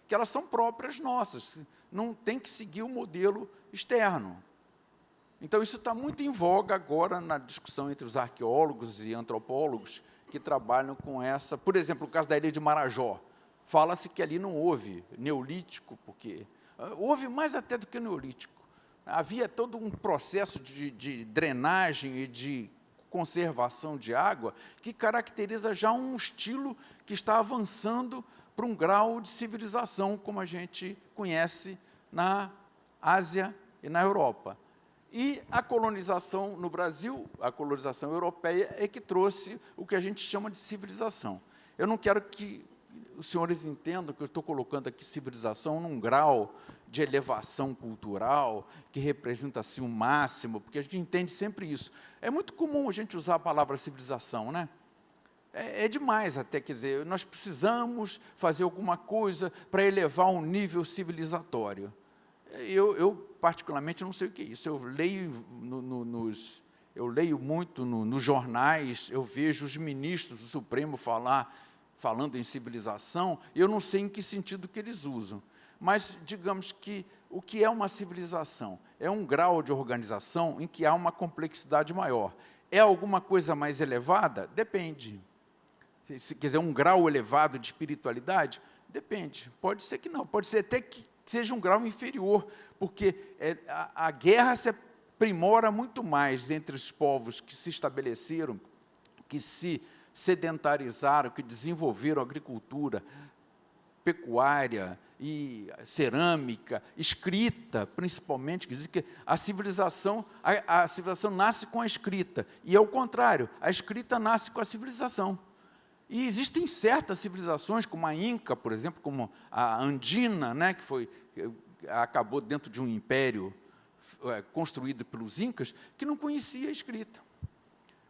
que elas são próprias nossas, não tem que seguir o modelo externo. Então, isso está muito em voga agora na discussão entre os arqueólogos e antropólogos que trabalham com essa. Por exemplo, o caso da ilha de Marajó. Fala-se que ali não houve neolítico, porque houve mais até do que neolítico. Havia todo um processo de drenagem e de conservação de água que caracteriza já um estilo que está avançando para um grau de civilização, como a gente conhece na Ásia e na Europa. E a colonização no Brasil, a colonização europeia, é que trouxe o que a gente chama de civilização. Eu não quero que os senhores entendam que eu estou colocando aqui civilização num grau de elevação cultural, que representa assim o máximo, porque a gente entende sempre isso. É muito comum a gente usar a palavra civilização, né? É demais até, quer dizer, nós precisamos fazer alguma coisa para elevar um nível civilizatório. Eu particularmente, não sei o que é isso. Eu leio, eu leio muito nos jornais, eu vejo os ministros do Supremo falando em civilização, eu não sei em que sentido que eles usam. Mas, digamos que o que é uma civilização? É um grau de organização em que há uma complexidade maior. É alguma coisa mais elevada? Depende. Se quiser um grau elevado de espiritualidade? Depende. Pode ser que não. Pode ser até que seja um grau inferior, porque a guerra se aprimora muito mais entre os povos que se estabeleceram, que se sedentarizaram, que desenvolveram agricultura, pecuária e cerâmica, escrita, principalmente, que diz que a civilização nasce com a escrita, e ao contrário, a escrita nasce com a civilização. E existem certas civilizações, como a Inca, por exemplo, como a Andina, né, que acabou dentro de um império construído pelos Incas, que não conhecia a escrita.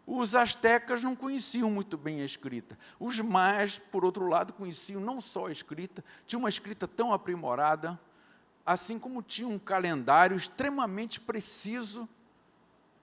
Os astecas não conheciam muito bem a escrita. Os maias, por outro lado, conheciam não só a escrita, tinham uma escrita tão aprimorada, assim como tinha um calendário extremamente preciso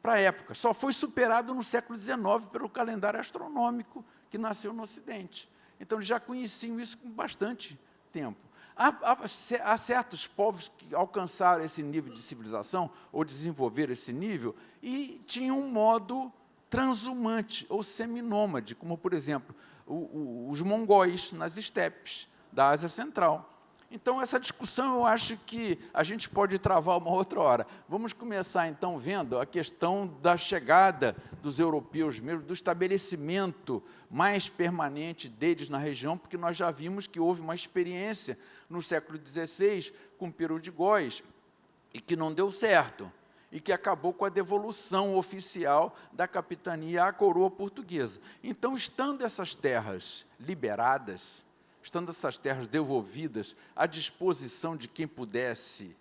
para a época. Só foi superado no século XIX pelo calendário astronômico que nasceu no Ocidente. Então, eles já conheciam isso com bastante tempo. Há certos povos que alcançaram esse nível de civilização, ou desenvolveram esse nível, e tinham um modo transhumante ou seminômade, como, por exemplo, os mongóis nas estepes da Ásia Central. Então, essa discussão, eu acho que a gente pode travar uma outra hora. Vamos começar, então, vendo a questão da chegada dos europeus mesmo, do estabelecimento mais permanente deles na região, porque nós já vimos que houve uma experiência no século XVI com Peru de Góis, e que não deu certo, e que acabou com a devolução oficial da capitania à coroa portuguesa. Então, estando essas terras liberadas, estando essas terras devolvidas à disposição de quem pudesse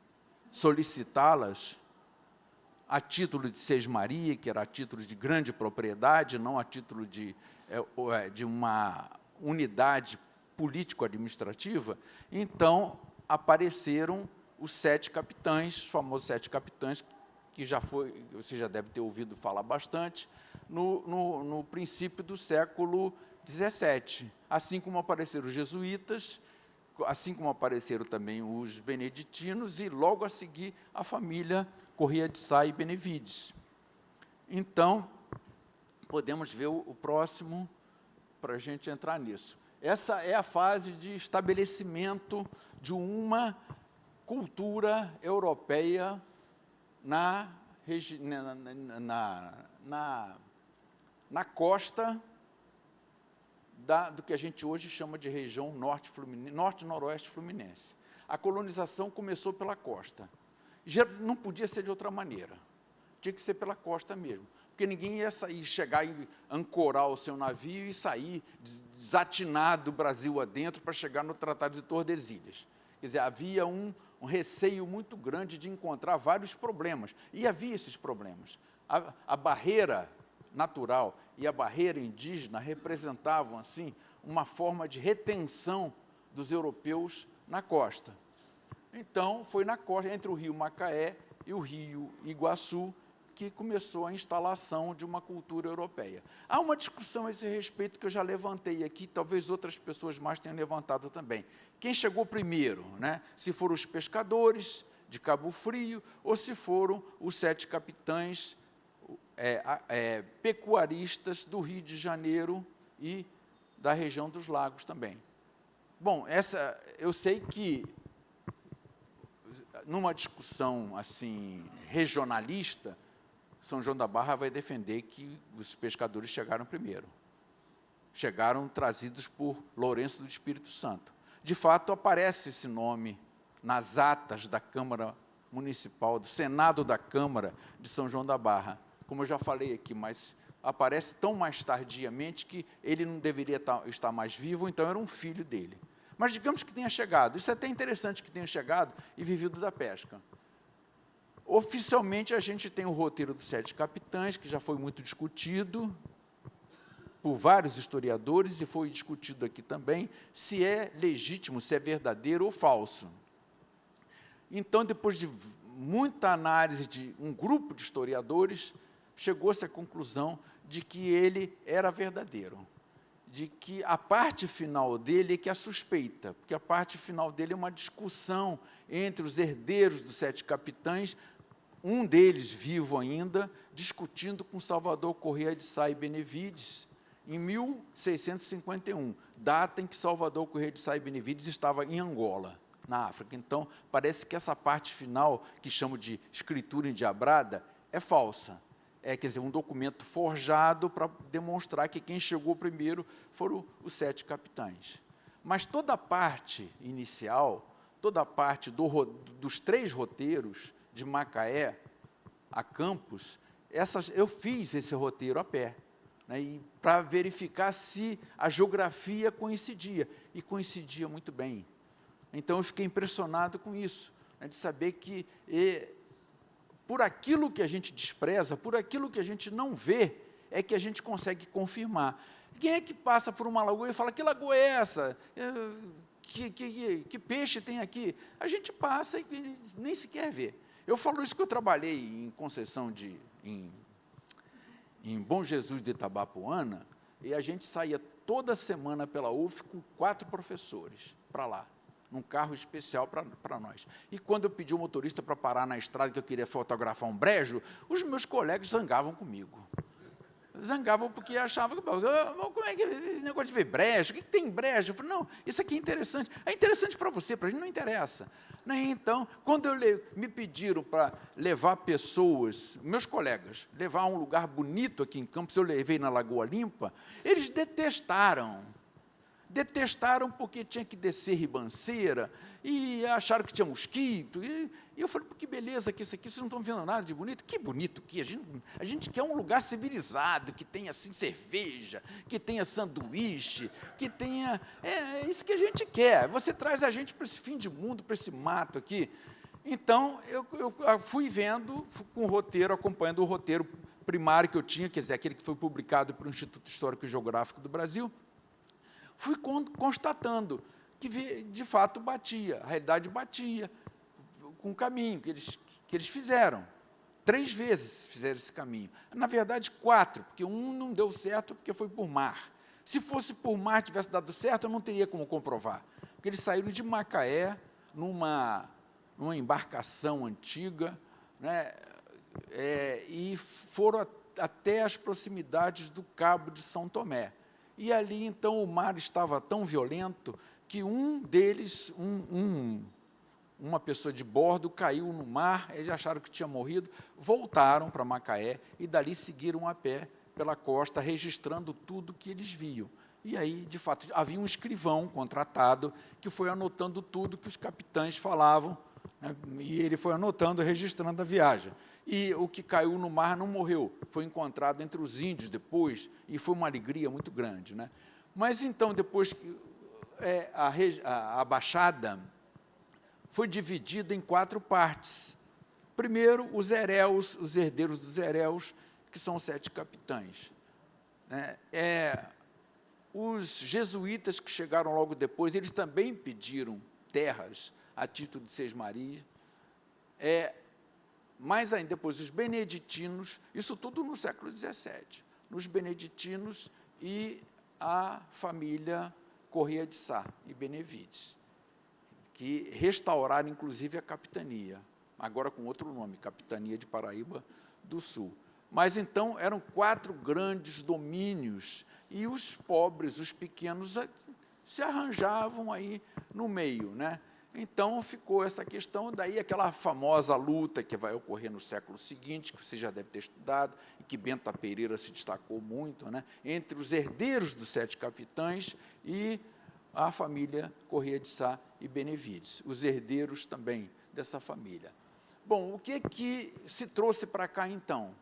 solicitá-las, a título de sesmaria, que era a título de grande propriedade, não a título de uma unidade político-administrativa, então apareceram os 7 capitães, os famosos 7 capitães, que você já deve ter ouvido falar bastante, no princípio do século XVII, assim como apareceram os jesuítas, assim como apareceram também os beneditinos, e logo a seguir a família Correia de Sá e Benevides. Então, podemos ver o próximo para a gente entrar nisso. Essa é a fase de estabelecimento de uma cultura europeia na costa do que a gente hoje chama de região norte-noroeste fluminense. A colonização começou pela costa. Já não podia ser de outra maneira. Tinha que ser pela costa mesmo. Porque ninguém ia chegar e ancorar o seu navio e sair desatinado do Brasil adentro para chegar no Tratado de Tordesilhas. Quer dizer, havia um receio muito grande de encontrar vários problemas. E havia esses problemas. A barreira natural e a barreira indígena representavam, assim, uma forma de retenção dos europeus na costa. Então, foi na costa, entre o rio Macaé e o rio Iguaçu, que começou a instalação de uma cultura europeia. Há uma discussão a esse respeito que eu já levantei aqui, talvez outras pessoas mais tenham levantado também. Quem chegou primeiro, né? Se foram os pescadores de Cabo Frio ou se foram os 7 capitães pecuaristas do Rio de Janeiro e da região dos lagos também. Bom, eu sei que, numa discussão assim regionalista, São João da Barra vai defender que os pescadores chegaram primeiro. Chegaram trazidos por Lourenço do Espírito Santo. De fato, aparece esse nome nas atas da Câmara Municipal, do Senado da Câmara de São João da Barra. Como eu já falei aqui, mas aparece tão mais tardiamente que ele não deveria estar mais vivo, então era um filho dele. Mas digamos que tenha chegado. Isso é até interessante que tenha chegado e vivido da pesca. Oficialmente, a gente tem o roteiro dos 7 capitães, que já foi muito discutido por vários historiadores, e foi discutido aqui também, se é legítimo, se é verdadeiro ou falso. Então, depois de muita análise de um grupo de historiadores, chegou-se à conclusão de que ele era verdadeiro, de que a parte final dele é que é suspeita, porque a parte final dele é uma discussão entre os herdeiros dos 7 capitães, um deles vivo ainda, discutindo com Salvador Corrêa de Sá e Benevides, em 1651, data em que Salvador Corrêa de Sá e Benevides estava em Angola, na África. Então, parece que essa parte final, que chamo de escritura endiabrada, é falsa. Quer dizer, um documento forjado para demonstrar que quem chegou primeiro foram os 7 capitães. Mas toda a parte inicial, toda a parte dos 3 roteiros, de Macaé a Campos, eu fiz esse roteiro a pé, né, para verificar se a geografia coincidia, e coincidia muito bem. Então, eu fiquei impressionado com isso, né, de saber que, por aquilo que a gente despreza, por aquilo que a gente não vê, é que a gente consegue confirmar. Quem é que passa por uma lagoa e fala, que lagoa é essa? Que peixe tem aqui? A gente passa e nem sequer vê. Eu falo isso que eu trabalhei em Conceição, em Bom Jesus de Itabapoana, e a gente saía toda semana pela UF com 4 professores para lá, num carro especial para nós. E quando eu pedi o motorista para parar na estrada, que eu queria fotografar um brejo, os meus colegas zangavam comigo. Zangavam porque achavam que, como é que esse negócio de ver brejo? O que tem brejo? Eu falei, não, isso aqui é interessante. É interessante para você, para a gente não interessa. Então, quando me pediram para levar pessoas, meus colegas, levar a um lugar bonito aqui em Campos, eu levei na Lagoa Limpa, eles detestaram. Detestaram porque tinha que descer ribanceira, e acharam que tinha mosquito, e eu falei, que beleza que isso aqui, vocês não estão vendo nada de bonito? Que bonito que a gente quer um lugar civilizado, que tenha assim, cerveja, que tenha sanduíche, que tenha... É isso que a gente quer. Você traz a gente para esse fim de mundo, para esse mato aqui. Então, eu fui vendo, com o roteiro, acompanhando o roteiro primário que eu tinha, quer dizer, aquele que foi publicado pelo Instituto Histórico e Geográfico do Brasil, fui constatando que, de fato, batia, a realidade batia com o caminho que eles fizeram. 3 vezes fizeram esse caminho. Na verdade, 4, porque um não deu certo porque foi por mar. Se fosse por mar, tivesse dado certo, eu não teria como comprovar. Porque eles saíram de Macaé, numa embarcação antiga, né, e foram até as proximidades do Cabo de São Tomé. E ali, então, o mar estava tão violento que um deles, uma pessoa de bordo, caiu no mar, eles acharam que tinha morrido, voltaram para Macaé e dali seguiram a pé pela costa, registrando tudo que eles viam. E aí, de fato, havia um escrivão contratado que foi anotando tudo que os capitães falavam, né, e ele foi anotando, registrando a viagem. E o que caiu no mar não morreu, foi encontrado entre os índios depois, e foi uma alegria muito grande, né? Mas, então, depois que a Baixada foi dividida em 4 partes. Primeiro, os heréus, os herdeiros dos heréus, que são os 7 capitães. Os jesuítas que chegaram logo depois, eles também pediram terras a título de Sesmarias. mais ainda, depois, os beneditinos, isso tudo no século XVII, nos beneditinos e a família Corrêa de Sá e Benevides, que restauraram, inclusive, a capitania, agora com outro nome, Capitania de Paraíba do Sul. Mas, então, eram 4 grandes domínios, e os pobres, os pequenos, se arranjavam aí no meio, né? Então, ficou essa questão, daí aquela famosa luta que vai ocorrer no século seguinte, que você já deve ter estudado, e que Bento Pereira se destacou muito, né, entre os herdeiros dos 7 capitães e a família Corrêa de Sá e Benevides, os herdeiros também dessa família. Bom, o que se trouxe para cá, então?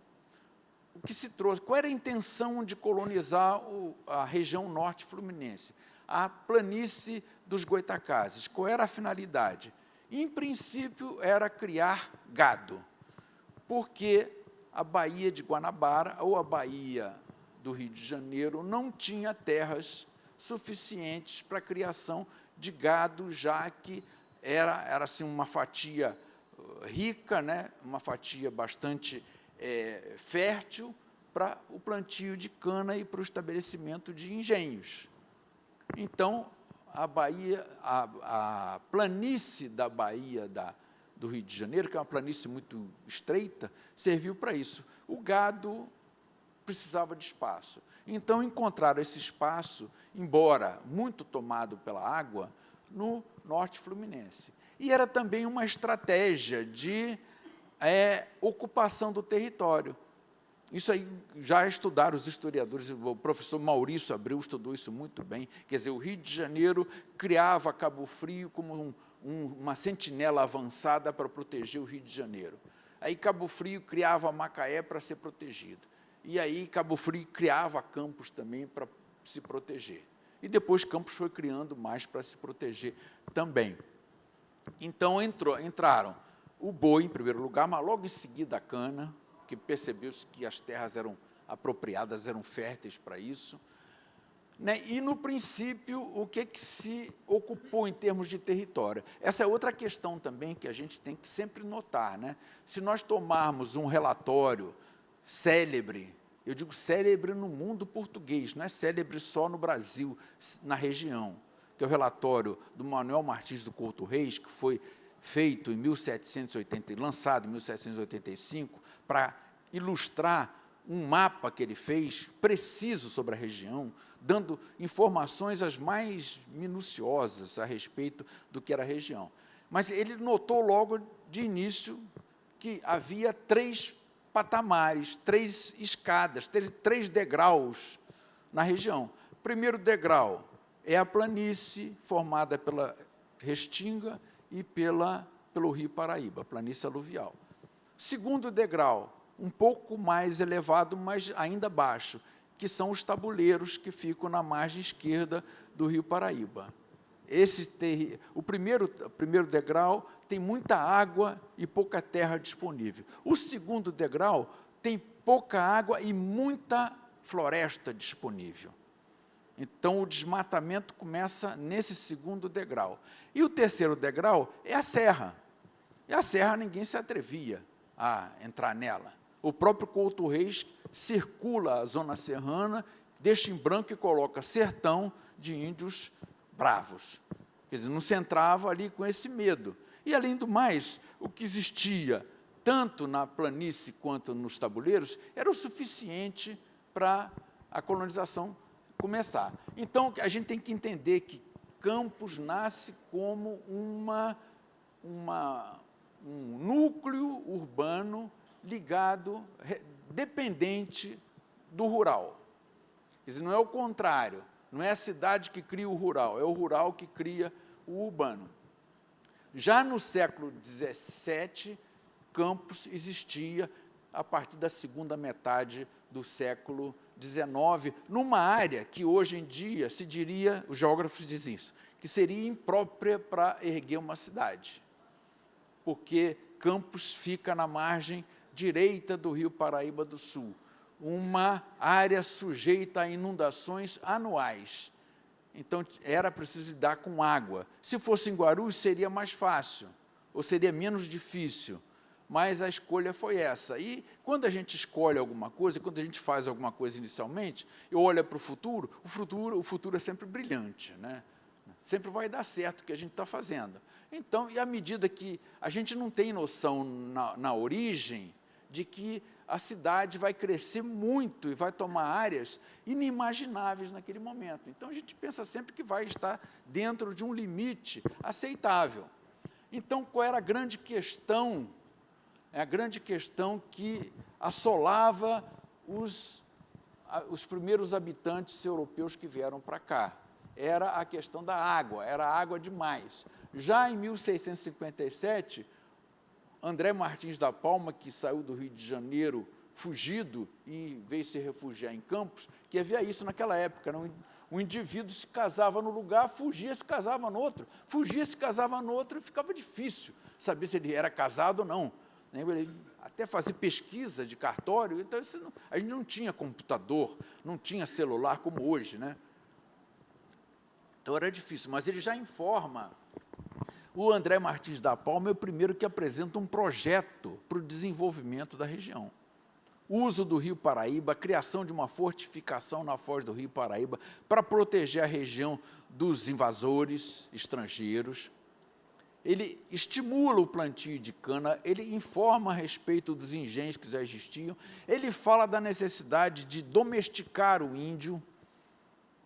O que se trouxe? Qual era a intenção de colonizar a região norte fluminense? A planície dos Goitacazes. Qual era a finalidade? Em princípio, era criar gado, porque a Baía de Guanabara ou a Baía do Rio de Janeiro não tinha terras suficientes para a criação de gado, já que era assim, uma fatia rica, né, uma fatia bastante fértil para o plantio de cana e para o estabelecimento de engenhos. Então, a planície da Baía do Rio de Janeiro, que é uma planície muito estreita, serviu para isso. O gado precisava de espaço. Então, encontraram esse espaço, embora muito tomado pela água, no norte fluminense. E era também uma estratégia de ocupação do território. Isso aí já estudaram os historiadores, o professor Maurício Abreu estudou isso muito bem, quer dizer, o Rio de Janeiro criava Cabo Frio como uma sentinela avançada para proteger o Rio de Janeiro. Aí Cabo Frio criava Macaé para ser protegido. E aí Cabo Frio criava Campos também para se proteger. E depois Campos foi criando mais para se proteger também. Então entraram o boi, em primeiro lugar, mas logo em seguida a cana, que percebeu-se que as terras eram apropriadas, eram férteis para isso. Né? E, no princípio, o que se ocupou em termos de território? Essa é outra questão também que a gente tem que sempre notar. Né? Se nós tomarmos um relatório célebre, eu digo célebre no mundo português, não é célebre só no Brasil, na região, que é o relatório do Manuel Martins do Couto Reis, que foi feito em 1780, lançado em 1785, para ilustrar um mapa que ele fez, preciso sobre a região, dando informações as mais minuciosas a respeito do que era a região. Mas ele notou logo de início que havia 3 patamares, 3 escadas, 3 degraus na região. O primeiro degrau é a planície formada pela Restinga e pelo Rio Paraíba, planície aluvial. Segundo degrau, um pouco mais elevado, mas ainda baixo, que são os tabuleiros que ficam na margem esquerda do Rio Paraíba. O primeiro degrau tem muita água e pouca terra disponível. O segundo degrau tem pouca água e muita floresta disponível. Então, o desmatamento começa nesse segundo degrau. E o terceiro degrau é a serra. E a serra ninguém se atrevia a entrar nela. O próprio Couto Reis circula a zona serrana, deixa em branco e coloca sertão de índios bravos. Quer dizer, não se entrava ali com esse medo. E, além do mais, o que existia, tanto na planície quanto nos tabuleiros, era o suficiente para a colonização começar. Então, a gente tem que entender que Campos nasce como um núcleo urbano ligado, dependente do rural. Quer dizer, não é o contrário, não é a cidade que cria o rural, é o rural que cria o urbano. Já no século XVII, Campos existia a partir da segunda metade do século XIX, numa área que hoje em dia se diria, os geógrafos dizem isso, que seria imprópria para erguer uma cidade, porque Campos fica na margem direita do Rio Paraíba do Sul, uma área sujeita a inundações anuais. Então, era preciso lidar com água. Se fosse em Guarulhos, seria mais fácil, ou seria menos difícil, mas a escolha foi essa. E, quando a gente escolhe alguma coisa, quando a gente faz alguma coisa inicialmente, e olha para o futuro é sempre brilhante, né? Sempre vai dar certo o que a gente está fazendo. Então, e à medida que a gente não tem noção na origem de que a cidade vai crescer muito e vai tomar áreas inimagináveis naquele momento. Então, a gente pensa sempre que vai estar dentro de um limite aceitável. Então, qual era a grande questão? É a grande questão que assolava os primeiros habitantes europeus que vieram para cá. Era a questão da água, era água demais. Já em 1657, André Martins da Palma, que saiu do Rio de Janeiro fugido e veio se refugiar em Campos, que havia isso naquela época, um indivíduo se casava no lugar, fugia, se casava no outro, fugia, se casava no outro, e ficava difícil saber se ele era casado ou não. Até fazer pesquisa de cartório, então a gente não tinha computador, não tinha celular como hoje, né? Então era difícil, mas ele já informa. O André Martins da Palma é o primeiro que apresenta um projeto para o desenvolvimento da região. O uso do Rio Paraíba, a criação de uma fortificação na foz do Rio Paraíba para proteger a região dos invasores estrangeiros. Ele estimula o plantio de cana, ele informa a respeito dos engenhos que já existiam, ele fala da necessidade de domesticar o índio,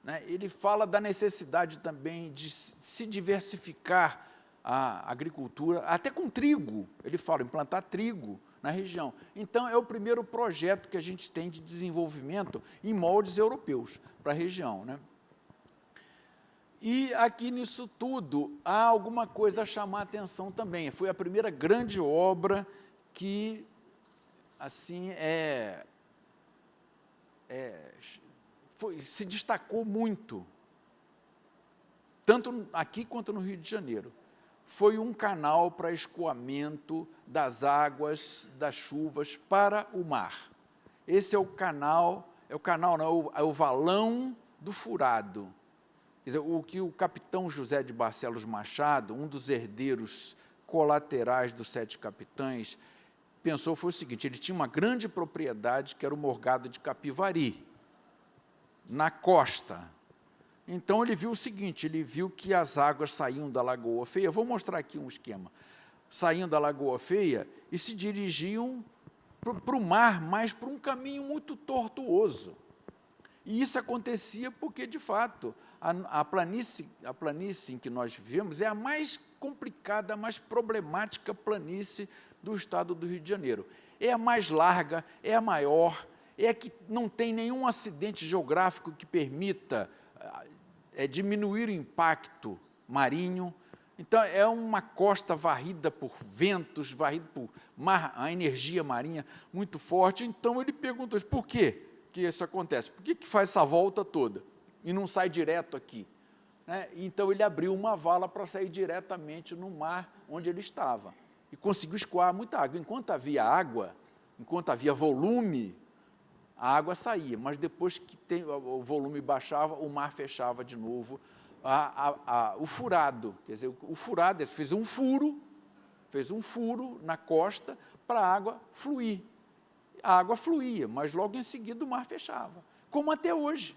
né? Ele fala da necessidade também de se diversificar a agricultura, até com trigo, ele fala em plantar trigo na região. Então, é o primeiro projeto que a gente tem de desenvolvimento em moldes europeus para a região, né? E, aqui nisso tudo, há alguma coisa a chamar a atenção também. Foi a primeira grande obra que, assim, se destacou muito, tanto aqui quanto no Rio de Janeiro. Foi um canal para escoamento das águas, das chuvas, para o mar. Esse é o canal não, é o valão do Furado. Quer dizer, o que o capitão José de Barcelos Machado, um dos herdeiros colaterais dos 7 capitães, pensou foi o seguinte: ele tinha uma grande propriedade, que era o Morgado de Capivari, na costa. Então, ele viu o seguinte, ele viu que as águas saíam da Lagoa Feia, vou mostrar aqui um esquema, saíam da Lagoa Feia e se dirigiam para o mar, mas por um caminho muito tortuoso. E isso acontecia porque, de fato, a planície em que nós vivemos é a mais complicada, a mais problemática planície do estado do Rio de Janeiro. É a mais larga, é a maior, é a que não tem nenhum acidente geográfico que permita diminuir o impacto marinho. Então, é uma costa varrida por ventos, varrida por a energia marinha muito forte. Então, ele perguntou, por quê que isso acontece? Por que faz essa volta toda e não sai direto aqui? Né? Então, ele abriu uma vala para sair diretamente no mar onde ele estava e conseguiu escoar muita água. Enquanto havia volume, a água saía, mas depois que o volume baixava, o mar fechava de novo o furado. Quer dizer, o furado fez um furo na costa para a água fluir. A água fluía, mas logo em seguida o mar fechava, como até hoje.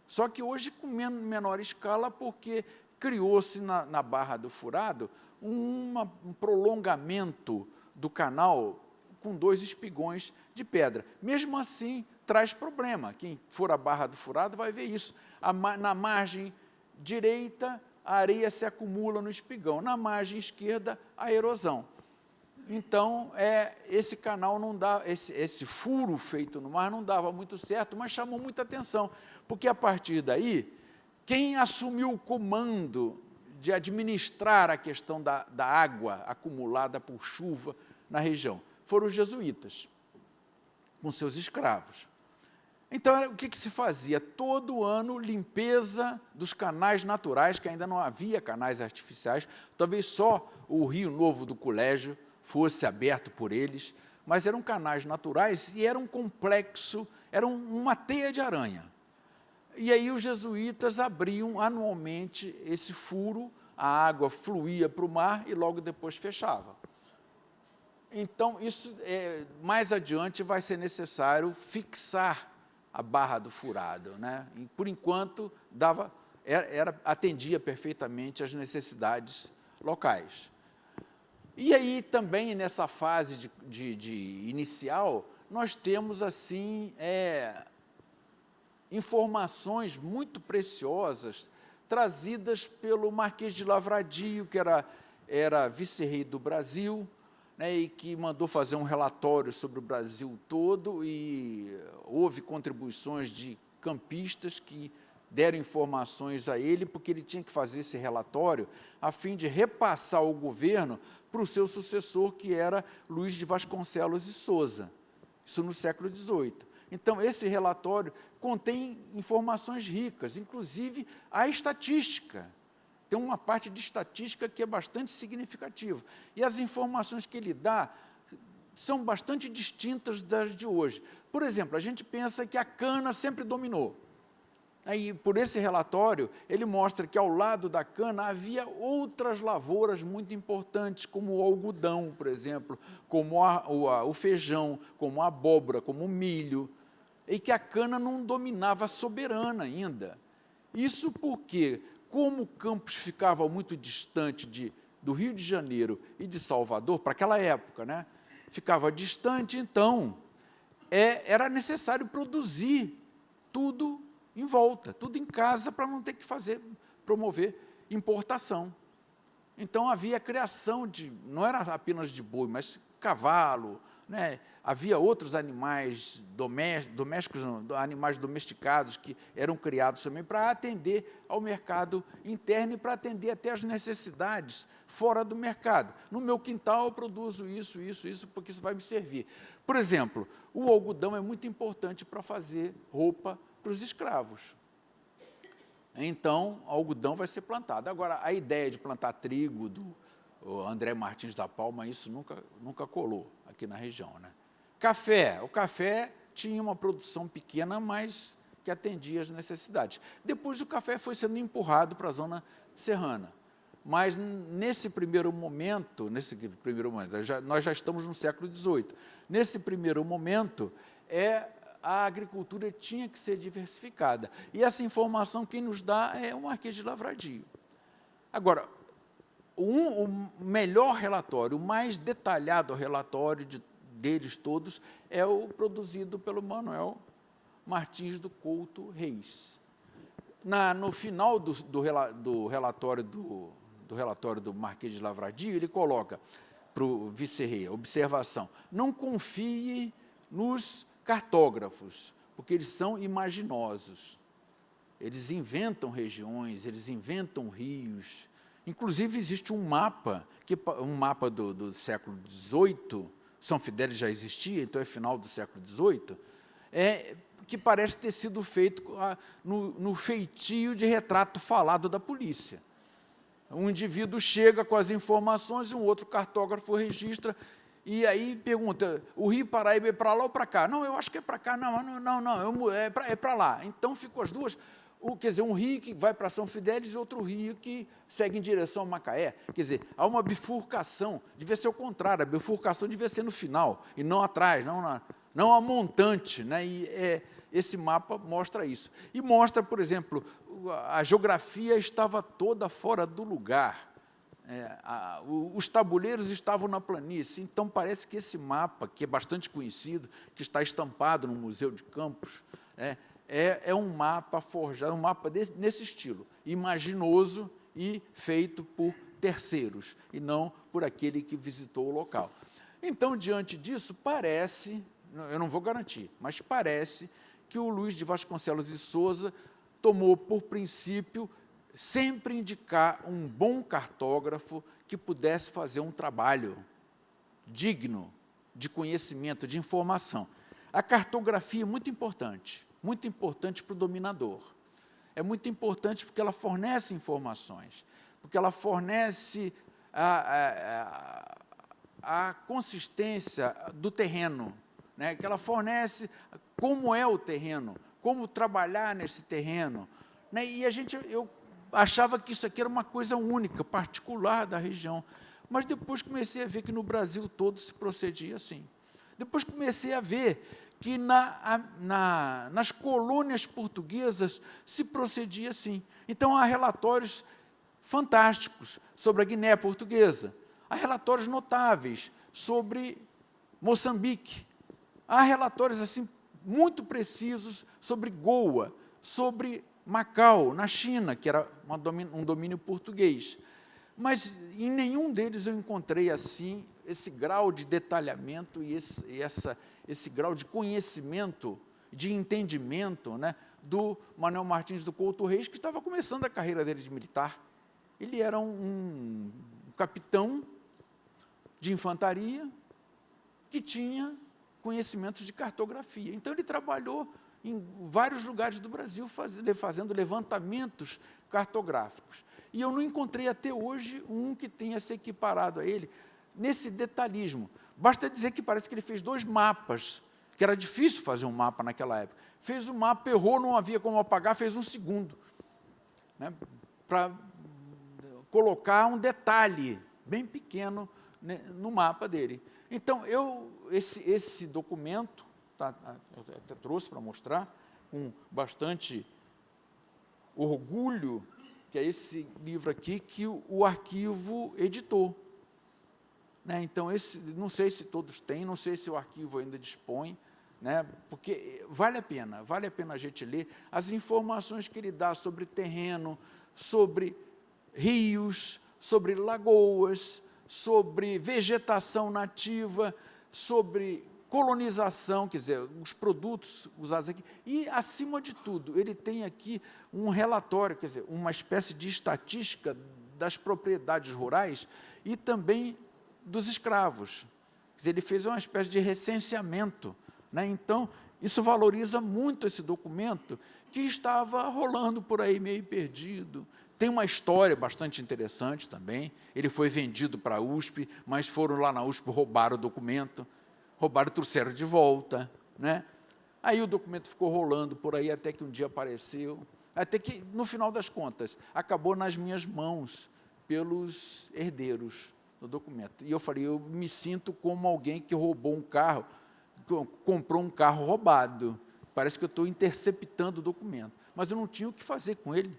Só que hoje com menor escala, porque criou-se na Barra do Furado um prolongamento do canal com 2 espigões de pedra. Mesmo assim, traz problema. Quem for à Barra do Furado vai ver isso. Na margem direita, a areia se acumula no espigão. Na margem esquerda, a erosão. Então, esse canal não dá, esse furo feito no mar não dava muito certo, mas chamou muita atenção, porque, a partir daí, quem assumiu o comando de administrar a questão da água acumulada por chuva na região foram os jesuítas, com seus escravos. Então, o que se fazia? Todo ano, limpeza dos canais naturais, que ainda não havia canais artificiais, talvez só o Rio Novo do Colégio fosse aberto por eles, mas eram canais naturais e era um complexo, era uma teia de aranha. E aí os jesuítas abriam anualmente esse furo, a água fluía para o mar e logo depois fechava. Então, mais adiante vai ser necessário fixar a barra do furado, né? E, por enquanto, atendia perfeitamente às necessidades locais. E aí, também, nessa fase inicial, nós temos, assim, informações muito preciosas trazidas pelo Marquês de Lavradio, que era vice-rei do Brasil, né, e que mandou fazer um relatório sobre o Brasil todo, e houve contribuições de campistas que deram informações a ele, porque ele tinha que fazer esse relatório a fim de repassar o governo para o seu sucessor, que era Luís de Vasconcelos e Souza, isso no século XVIII. Então, esse relatório contém informações ricas, inclusive a estatística. Tem uma parte de estatística que é bastante significativa. E as informações que ele dá são bastante distintas das de hoje. Por exemplo, a gente pensa que a cana sempre dominou. Aí, por esse relatório, ele mostra que, ao lado da cana, havia outras lavouras muito importantes, como o algodão, por exemplo, como o feijão, como a abóbora, como o milho, e que a cana não dominava soberana ainda. Isso porque, como Campos ficava muito distante do Rio de Janeiro e de Salvador, para aquela época, né, ficava distante, então, era necessário produzir tudo em volta, tudo em casa, para não ter que promover importação. Então, havia a criação não era apenas de boi, mas cavalo, né? Havia outros animais domésticos, animais domesticados, que eram criados também para atender ao mercado interno e para atender até às necessidades fora do mercado. No meu quintal eu produzo isso, porque isso vai me servir. Por exemplo, o algodão é muito importante para fazer roupa para os escravos. Então, o algodão vai ser plantado. Agora, a ideia de plantar trigo do André Martins da Palma, isso nunca colou aqui na região, né? Café. O café tinha uma produção pequena, mas que atendia às necessidades. Depois, o café foi sendo empurrado para a zona serrana. Mas, nesse primeiro momento, nós já estamos no século XVIII. Nesse primeiro momento, a agricultura tinha que ser diversificada. E essa informação quem nos dá é o Marquês de Lavradio. Agora, o melhor relatório, o mais detalhado relatório deles todos é o produzido pelo Manuel Martins do Couto Reis. No final do relatório do Marquês de Lavradio, ele coloca para o vice-rei, observação: não confie nos cartógrafos, porque eles são imaginosos. Eles inventam regiões, eles inventam rios. Inclusive, existe um mapa do século XVIII, São Fidélis já existia, então é final do século XVIII, que parece ter sido feito no feitio de retrato falado da polícia. Um indivíduo chega com as informações, um outro cartógrafo registra, e aí pergunta: o Rio Paraíba é para lá ou para cá? Não, eu acho que é para cá. Não, é para lá. Então, ficam as duas. Quer dizer, um rio que vai para São Fidélis e outro rio que segue em direção a Macaé. Quer dizer, há uma bifurcação, devia ser o contrário, a bifurcação devia ser no final, e não atrás, não a montante, né? E esse mapa mostra isso. E mostra, por exemplo, a geografia estava toda fora do lugar. Os tabuleiros estavam na planície, então parece que esse mapa, que é bastante conhecido, que está estampado no Museu de Campos, é um mapa forjado, um mapa nesse estilo, imaginoso e feito por terceiros, e não por aquele que visitou o local. Então, diante disso, parece, eu não vou garantir, mas parece que o Luís de Vasconcelos e Souza tomou por princípio sempre indicar um bom cartógrafo que pudesse fazer um trabalho digno de conhecimento, de informação. A cartografia é muito importante para o dominador. É muito importante porque ela fornece informações, porque ela fornece a consistência do terreno, né? Que ela fornece como é o terreno, como trabalhar nesse terreno, né? E eu achava que isso aqui era uma coisa única, particular da região. Mas depois comecei a ver que no Brasil todo se procedia assim. Depois comecei a ver que nas colônias portuguesas se procedia assim. Então, há relatórios fantásticos sobre a Guiné Portuguesa, há relatórios notáveis sobre Moçambique, há relatórios assim muito precisos sobre Goa, sobre Macau, na China, que era um domínio português. Mas em nenhum deles eu encontrei assim esse grau de detalhamento e esse grau de conhecimento, de entendimento, né, do Manuel Martins do Couto Reis, que estava começando a carreira dele de militar. Ele era um capitão de infantaria que tinha conhecimentos de cartografia. Então, ele trabalhou em vários lugares do Brasil fazendo levantamentos cartográficos. E eu não encontrei até hoje um que tenha se equiparado a ele nesse detalhismo. Basta dizer que parece que ele fez 2 mapas, que era difícil fazer um mapa naquela época. Fez um mapa, errou, não havia como apagar, fez um segundo, né, para colocar um detalhe bem pequeno, né, no mapa dele. Então, esse documento, eu até trouxe para mostrar, com bastante orgulho, que é esse livro aqui que o arquivo editou. Né? Então, não sei se todos têm, não sei se o arquivo ainda dispõe, né? Porque vale a pena a gente ler as informações que ele dá sobre terreno, sobre rios, sobre lagoas, sobre vegetação nativa, sobre colonização, quer dizer, os produtos usados aqui. E, acima de tudo, ele tem aqui um relatório, quer dizer, uma espécie de estatística das propriedades rurais e também dos escravos. Quer dizer, ele fez uma espécie de recenseamento, né? Então, isso valoriza muito esse documento, que estava rolando por aí meio perdido. Tem uma história bastante interessante também. Ele foi vendido para a USP, mas foram lá na USP, roubaram o documento, roubaram e trouxeram de volta, né? Aí o documento ficou rolando por aí, até que um dia apareceu, até que, no final das contas, acabou nas minhas mãos, pelos herdeiros do documento. E eu falei, eu me sinto como alguém que roubou um carro, comprou um carro roubado. Parece que eu estou interceptando o documento. Mas eu não tinha o que fazer com ele,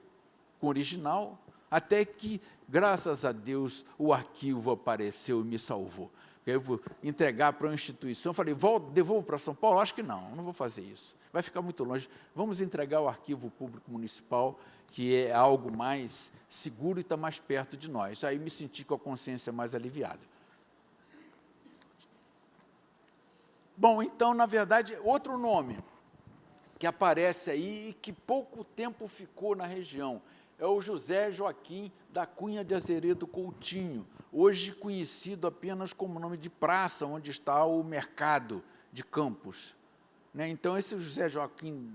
com o original, até que, graças a Deus, o arquivo apareceu e me salvou. Eu vou entregar para uma instituição, falei, devolvo para São Paulo? Acho que não vou fazer isso. Vai ficar muito longe. Vamos entregar ao Arquivo Público Municipal, que é algo mais seguro e está mais perto de nós. Aí me senti com a consciência mais aliviada. Bom, então, na verdade, outro nome que aparece aí e que pouco tempo ficou na região é o José Joaquim da Cunha de Azeredo Coutinho, hoje conhecido apenas como nome de praça, onde está o mercado de Campos. Né? Então, esse José Joaquim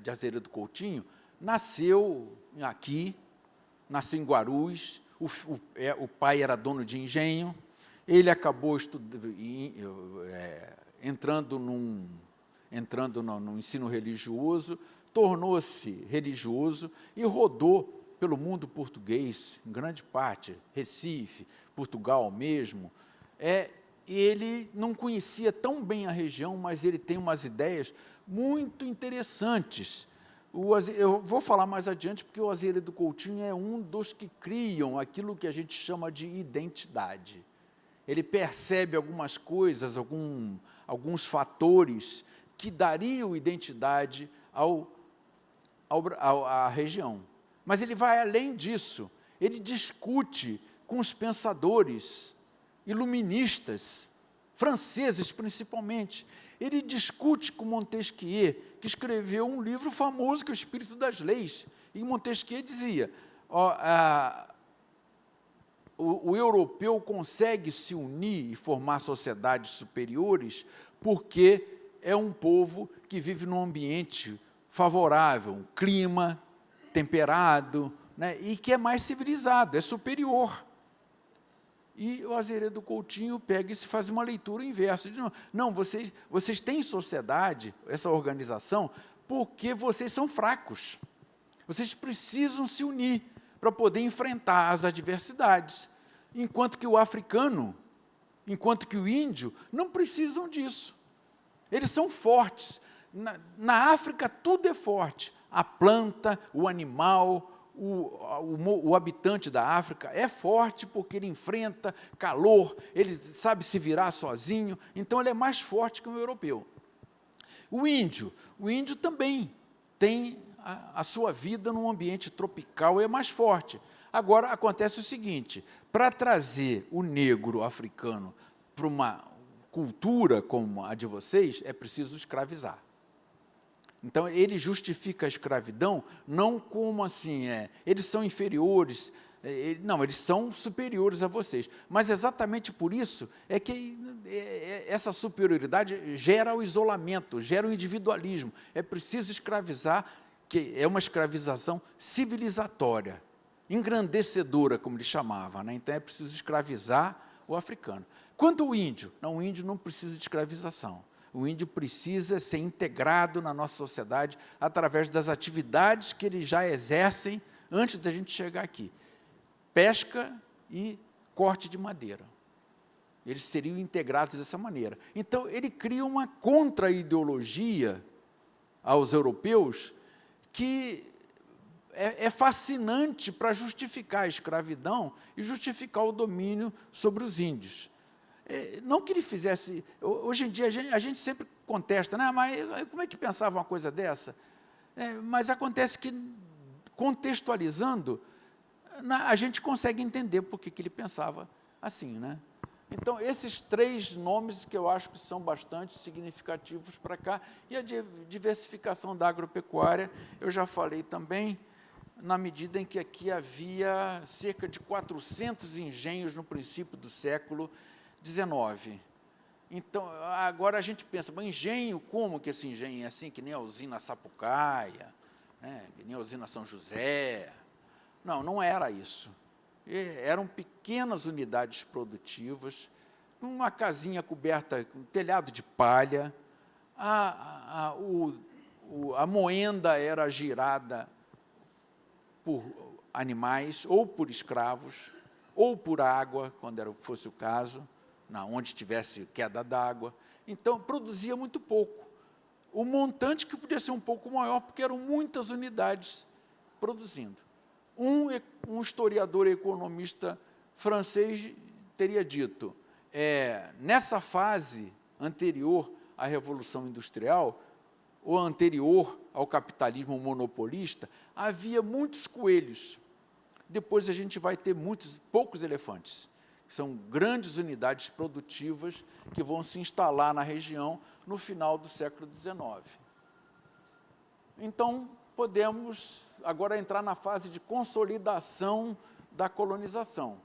de Azeredo Coutinho nasceu aqui, nasceu em Guarulhos, o pai era dono de engenho, ele acabou entrando no ensino religioso, tornou-se religioso e rodou pelo mundo português, em grande parte, Recife, Portugal mesmo. Ele não conhecia tão bem a região, mas ele tem umas ideias muito interessantes. Eu vou falar mais adiante, porque o Azeredo Coutinho é um dos que criam aquilo que a gente chama de identidade. Ele percebe algumas coisas, alguns fatores que dariam identidade à região. Mas ele vai além disso, ele discute com os pensadores iluministas, franceses principalmente. Ele discute com Montesquieu, que escreveu um livro famoso, que é o Espírito das Leis. E Montesquieu dizia, o europeu consegue se unir e formar sociedades superiores porque é um povo que vive num ambiente favorável, um clima temperado, né, e que é mais civilizado, é superior. E o Azeredo Coutinho pega e se faz uma leitura inversa. Não, vocês têm sociedade, essa organização, porque vocês são fracos. Vocês precisam se unir para poder enfrentar as adversidades. enquanto que o africano, enquanto que o índio, não precisam disso. Eles são fortes. Na África, tudo é forte. A planta, o animal, o habitante da África é forte porque ele enfrenta calor, ele sabe se virar sozinho, então ele é mais forte que o europeu. O índio também tem a sua vida num ambiente tropical e é mais forte. Agora, acontece o seguinte, para trazer o negro africano para uma cultura como a de vocês, é preciso escravizar. Então, ele justifica a escravidão não como assim, eles são inferiores, não, eles são superiores a vocês. Mas exatamente por isso é que essa superioridade gera o isolamento, gera o individualismo. É preciso escravizar, que é uma escravização civilizatória, engrandecedora, como ele chamava, né? Então, é preciso escravizar o africano. Quanto ao índio? Não, o índio não precisa de escravização. O índio precisa ser integrado na nossa sociedade através das atividades que eles já exercem antes da gente chegar aqui. Pesca e corte de madeira. Eles seriam integrados dessa maneira. Então, ele cria uma contra-ideologia aos europeus que é fascinante para justificar a escravidão e justificar o domínio sobre os índios. Não que ele fizesse... Hoje em dia, a gente sempre contesta, né? Mas como é que pensava uma coisa dessa? Mas acontece que, contextualizando, a gente consegue entender por que ele pensava assim, né? Então, esses 3 nomes que eu acho que são bastante significativos para cá, e a diversificação da agropecuária, eu já falei também, na medida em que aqui havia cerca de 400 engenhos no princípio do século XIX. Então, agora a gente pensa, mas engenho, como que esse engenho é assim, que nem a usina Sapucaia, né, que nem a usina São José? Não, não era isso. Eram pequenas unidades produtivas, uma casinha coberta com telhado de palha, a moenda era girada por animais, ou por escravos, ou por água, quando fosse o caso, onde tivesse queda d'água. Então, produzia muito pouco. O montante que podia ser um pouco maior, porque eram muitas unidades produzindo. Um historiador e economista francês teria dito, nessa fase anterior à Revolução Industrial, ou anterior ao capitalismo monopolista, havia muitos coelhos. Depois a gente vai ter poucos elefantes, que são grandes unidades produtivas que vão se instalar na região no final do século XIX. Então, podemos agora entrar na fase de consolidação da colonização.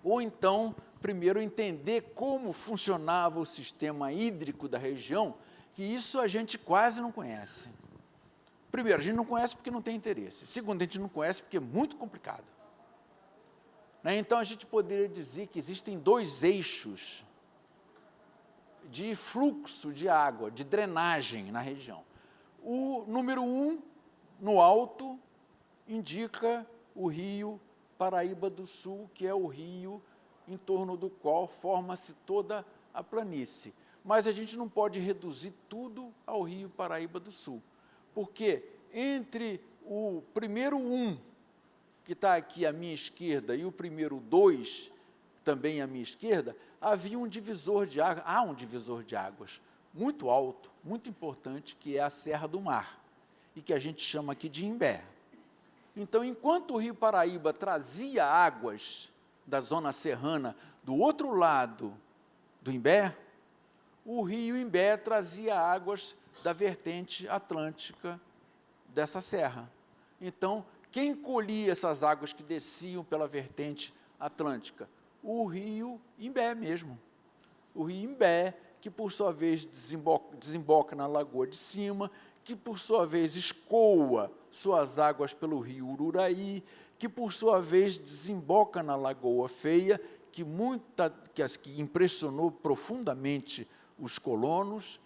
Ou então, primeiro, entender como funcionava o sistema hídrico da região, que isso a gente quase não conhece. Primeiro, a gente não conhece porque não tem interesse. Segundo, a gente não conhece porque é muito complicado. Então, a gente poderia dizer que existem 2 eixos de fluxo de água, de drenagem na região. O número 1, no alto, indica o rio Paraíba do Sul, que é o rio em torno do qual forma-se toda a planície. Mas a gente não pode reduzir tudo ao rio Paraíba do Sul, porque entre o primeiro 1, que está aqui à minha esquerda, e o primeiro 2, também à minha esquerda, havia um divisor de águas, há um divisor de águas muito alto, muito importante, que é a Serra do Mar, e que a gente chama aqui de Imbé. Então, enquanto o rio Paraíba trazia águas da zona serrana do outro lado do Imbé, o rio Imbé trazia águas da vertente atlântica dessa serra. Então, quem colhia essas águas que desciam pela vertente atlântica? O rio Imbé mesmo. O rio Imbé, que por sua vez desemboca na Lagoa de Cima, que por sua vez escoa suas águas pelo rio Ururaí, que por sua vez desemboca na Lagoa Feia, que impressionou profundamente os colonos,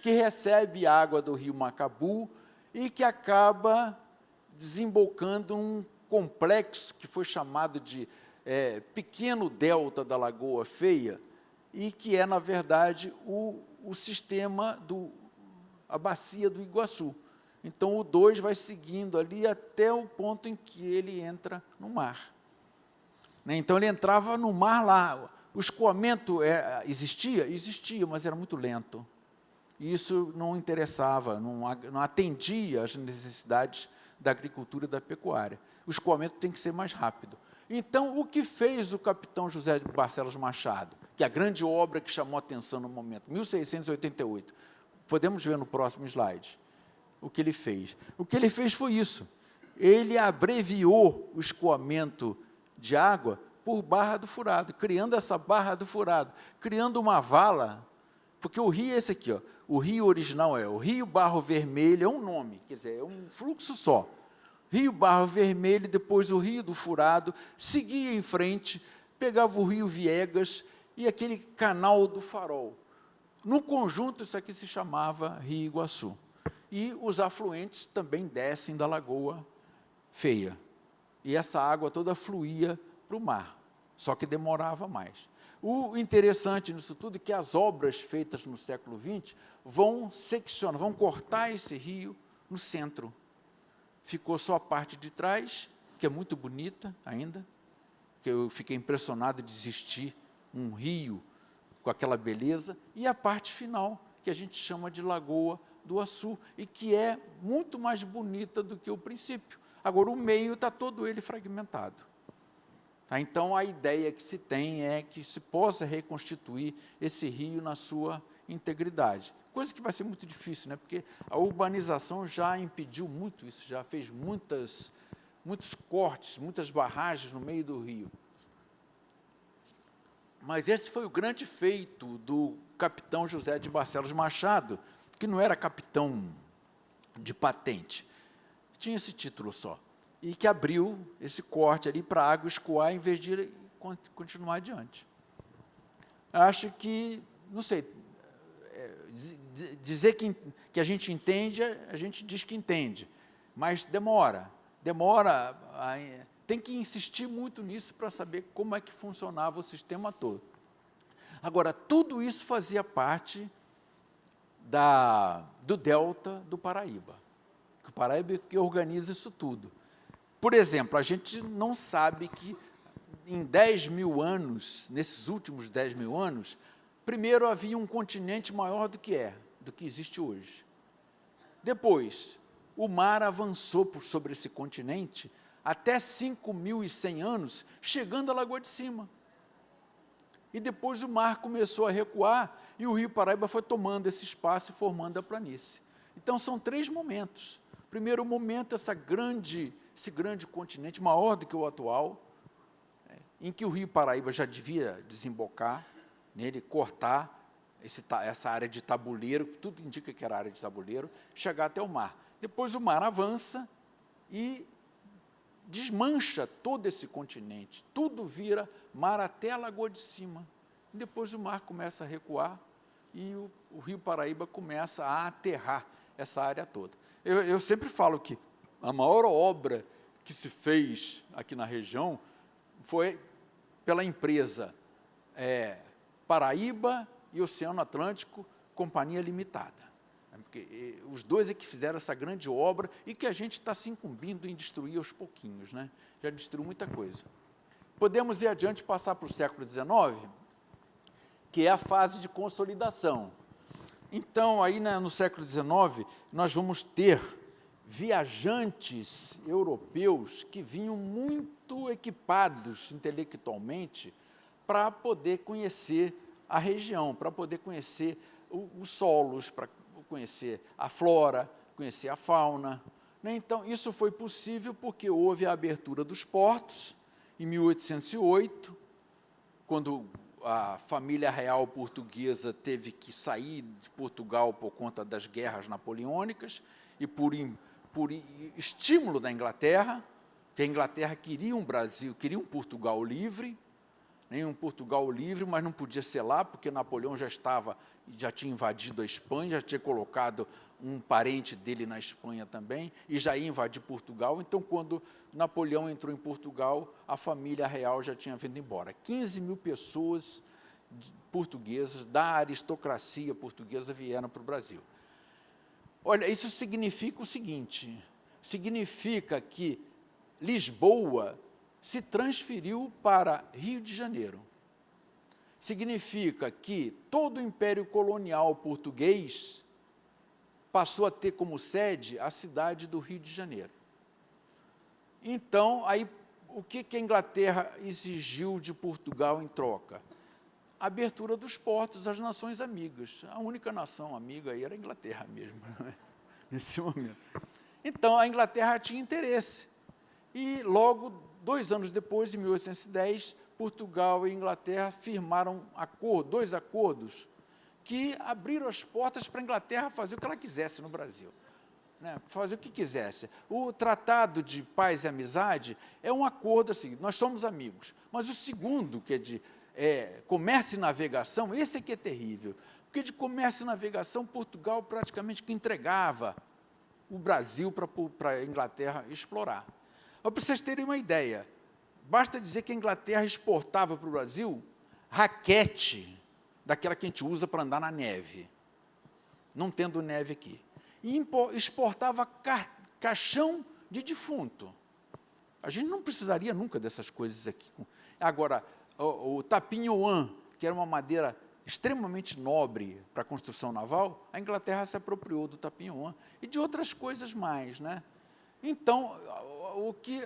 que recebe água do rio Macabu e que acaba desembocando num complexo que foi chamado de pequeno delta da Lagoa Feia, e que é, na verdade, o sistema, a bacia do Iguaçu. Então, o 2 vai seguindo ali até o ponto em que ele entra no mar. Então, ele entrava no mar lá. O escoamento existia? Existia, mas era muito lento. E isso não interessava, não atendia às necessidades da agricultura e da pecuária. O escoamento tem que ser mais rápido. Então, o que fez o capitão José de Barcelos Machado, que é a grande obra que chamou a atenção no momento, 1688, podemos ver no próximo slide, o que ele fez. O que ele fez foi isso. Ele abreviou o escoamento de água por Barra do Furado, criando essa Barra do Furado, criando uma vala, porque o rio é esse aqui, ó, o rio original é o Rio Barro Vermelho, é um nome, quer dizer, é um fluxo só. Rio Barro Vermelho, depois o Rio do Furado, seguia em frente, pegava o Rio Viegas e aquele canal do Farol. No conjunto, isso aqui se chamava Rio Iguaçu. E os afluentes também descem da Lagoa Feia. E essa água toda fluía para o mar, só que demorava mais. O interessante nisso tudo é que as obras feitas no século XX vão seccionar, vão cortar esse rio no centro. Ficou só a parte de trás, que é muito bonita ainda, que eu fiquei impressionado de existir um rio com aquela beleza, e a parte final, que a gente chama de Lagoa do Açu, e que é muito mais bonita do que o princípio. Agora, o meio está todo ele fragmentado. Então, a ideia que se tem é que se possa reconstituir esse rio na sua integridade. Coisa que vai ser muito difícil, né? Porque a urbanização já impediu muito isso, já fez muitos cortes, muitas barragens no meio do rio. Mas esse foi o grande feito do capitão José de Barcelos Machado, que não era capitão de patente, tinha esse título só, e que abriu esse corte ali para a água escoar em vez de continuar adiante. Acho que, não sei, dizer que a gente entende, a gente diz que entende, mas demora, tem que insistir muito nisso para saber como é que funcionava o sistema todo. Agora, tudo isso fazia parte do delta do Paraíba, que o Paraíba é que organiza isso tudo. Por exemplo, a gente não sabe que em 10 mil anos, nesses últimos 10 mil anos, primeiro havia um continente maior do que existe hoje. Depois, o mar avançou sobre esse continente até 5.100 anos, chegando à Lagoa de Cima. E depois o mar começou a recuar e o Rio Paraíba foi tomando esse espaço e formando a planície. Então, são 3 momentos. Primeiro momento, esse grande continente, maior do que o atual, em que o Rio Paraíba já devia desembocar nele, cortar essa área de tabuleiro, tudo indica que era área de tabuleiro, chegar até o mar. Depois o mar avança e desmancha todo esse continente, tudo vira mar até a Lagoa de Cima. E depois o mar começa a recuar e o Rio Paraíba começa a aterrar essa área toda. Eu sempre falo que a maior obra que se fez aqui na região foi pela empresa Paraíba e Oceano Atlântico, Companhia Limitada. Porque os dois é que fizeram essa grande obra e que a gente está se incumbindo em destruir aos pouquinhos, né? Já destruiu muita coisa. Podemos ir adiante e passar para o século XIX, que é a fase de consolidação. Então, aí no século XIX, nós vamos ter viajantes europeus que vinham muito equipados intelectualmente para poder conhecer a região, para poder conhecer os solos, para conhecer a flora, conhecer a fauna. Então, isso foi possível porque houve a abertura dos portos, em 1808, quando a família real portuguesa teve que sair de Portugal por conta das guerras napoleônicas e por estímulo da Inglaterra, que a Inglaterra queria um Brasil, queria um Portugal livre, mas não podia ser lá, porque Napoleão já tinha invadido a Espanha, já tinha colocado um parente dele na Espanha também, e já ia invadir Portugal. Então, quando Napoleão entrou em Portugal, a família real já tinha vindo embora. 15 mil pessoas portuguesas, da aristocracia portuguesa, vieram para o Brasil. Olha, isso significa o seguinte, significa que Lisboa se transferiu para Rio de Janeiro. Significa que todo o Império Colonial português passou a ter como sede a cidade do Rio de Janeiro. Então, aí, o que a Inglaterra exigiu de Portugal em troca? A abertura dos portos às nações amigas. A única nação amiga aí era a Inglaterra mesmo, né? Nesse momento. Então, a Inglaterra tinha interesse. E, logo, 2 anos depois, em 1810, Portugal e Inglaterra firmaram dois acordos que abriram as portas para a Inglaterra fazer o que ela quisesse no Brasil, né? Fazer o que quisesse. O Tratado de Paz e Amizade é um acordo assim, nós somos amigos, mas o segundo, que é de comércio e navegação, esse é que é terrível, porque de comércio e navegação, Portugal praticamente que entregava o Brasil para a Inglaterra explorar. Para vocês terem uma ideia, basta dizer que a Inglaterra exportava para o Brasil raquete, daquela que a gente usa para andar na neve, não tendo neve aqui. E exportava caixão de defunto. A gente não precisaria nunca dessas coisas aqui. Agora, o tapinhoã, que era uma madeira extremamente nobre para a construção naval, a Inglaterra se apropriou do tapinhoã e de outras coisas mais, né? Então, o que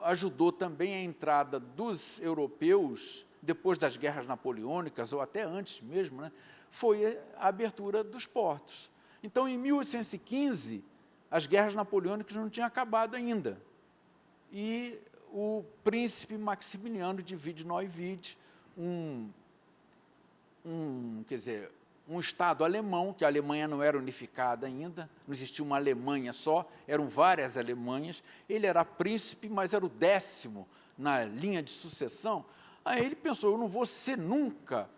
ajudou também a entrada dos europeus, depois das guerras napoleônicas, ou até antes mesmo, né, foi a abertura dos portos. Então, em 1815, as guerras napoleônicas não tinham acabado ainda. E o príncipe Maximiliano de Wied-Neuwied, um Estado alemão, que a Alemanha não era unificada ainda, não existia uma Alemanha só, eram várias Alemanhas, ele era príncipe, mas era o 10º na linha de sucessão. Aí ele pensou, eu não vou ser nunca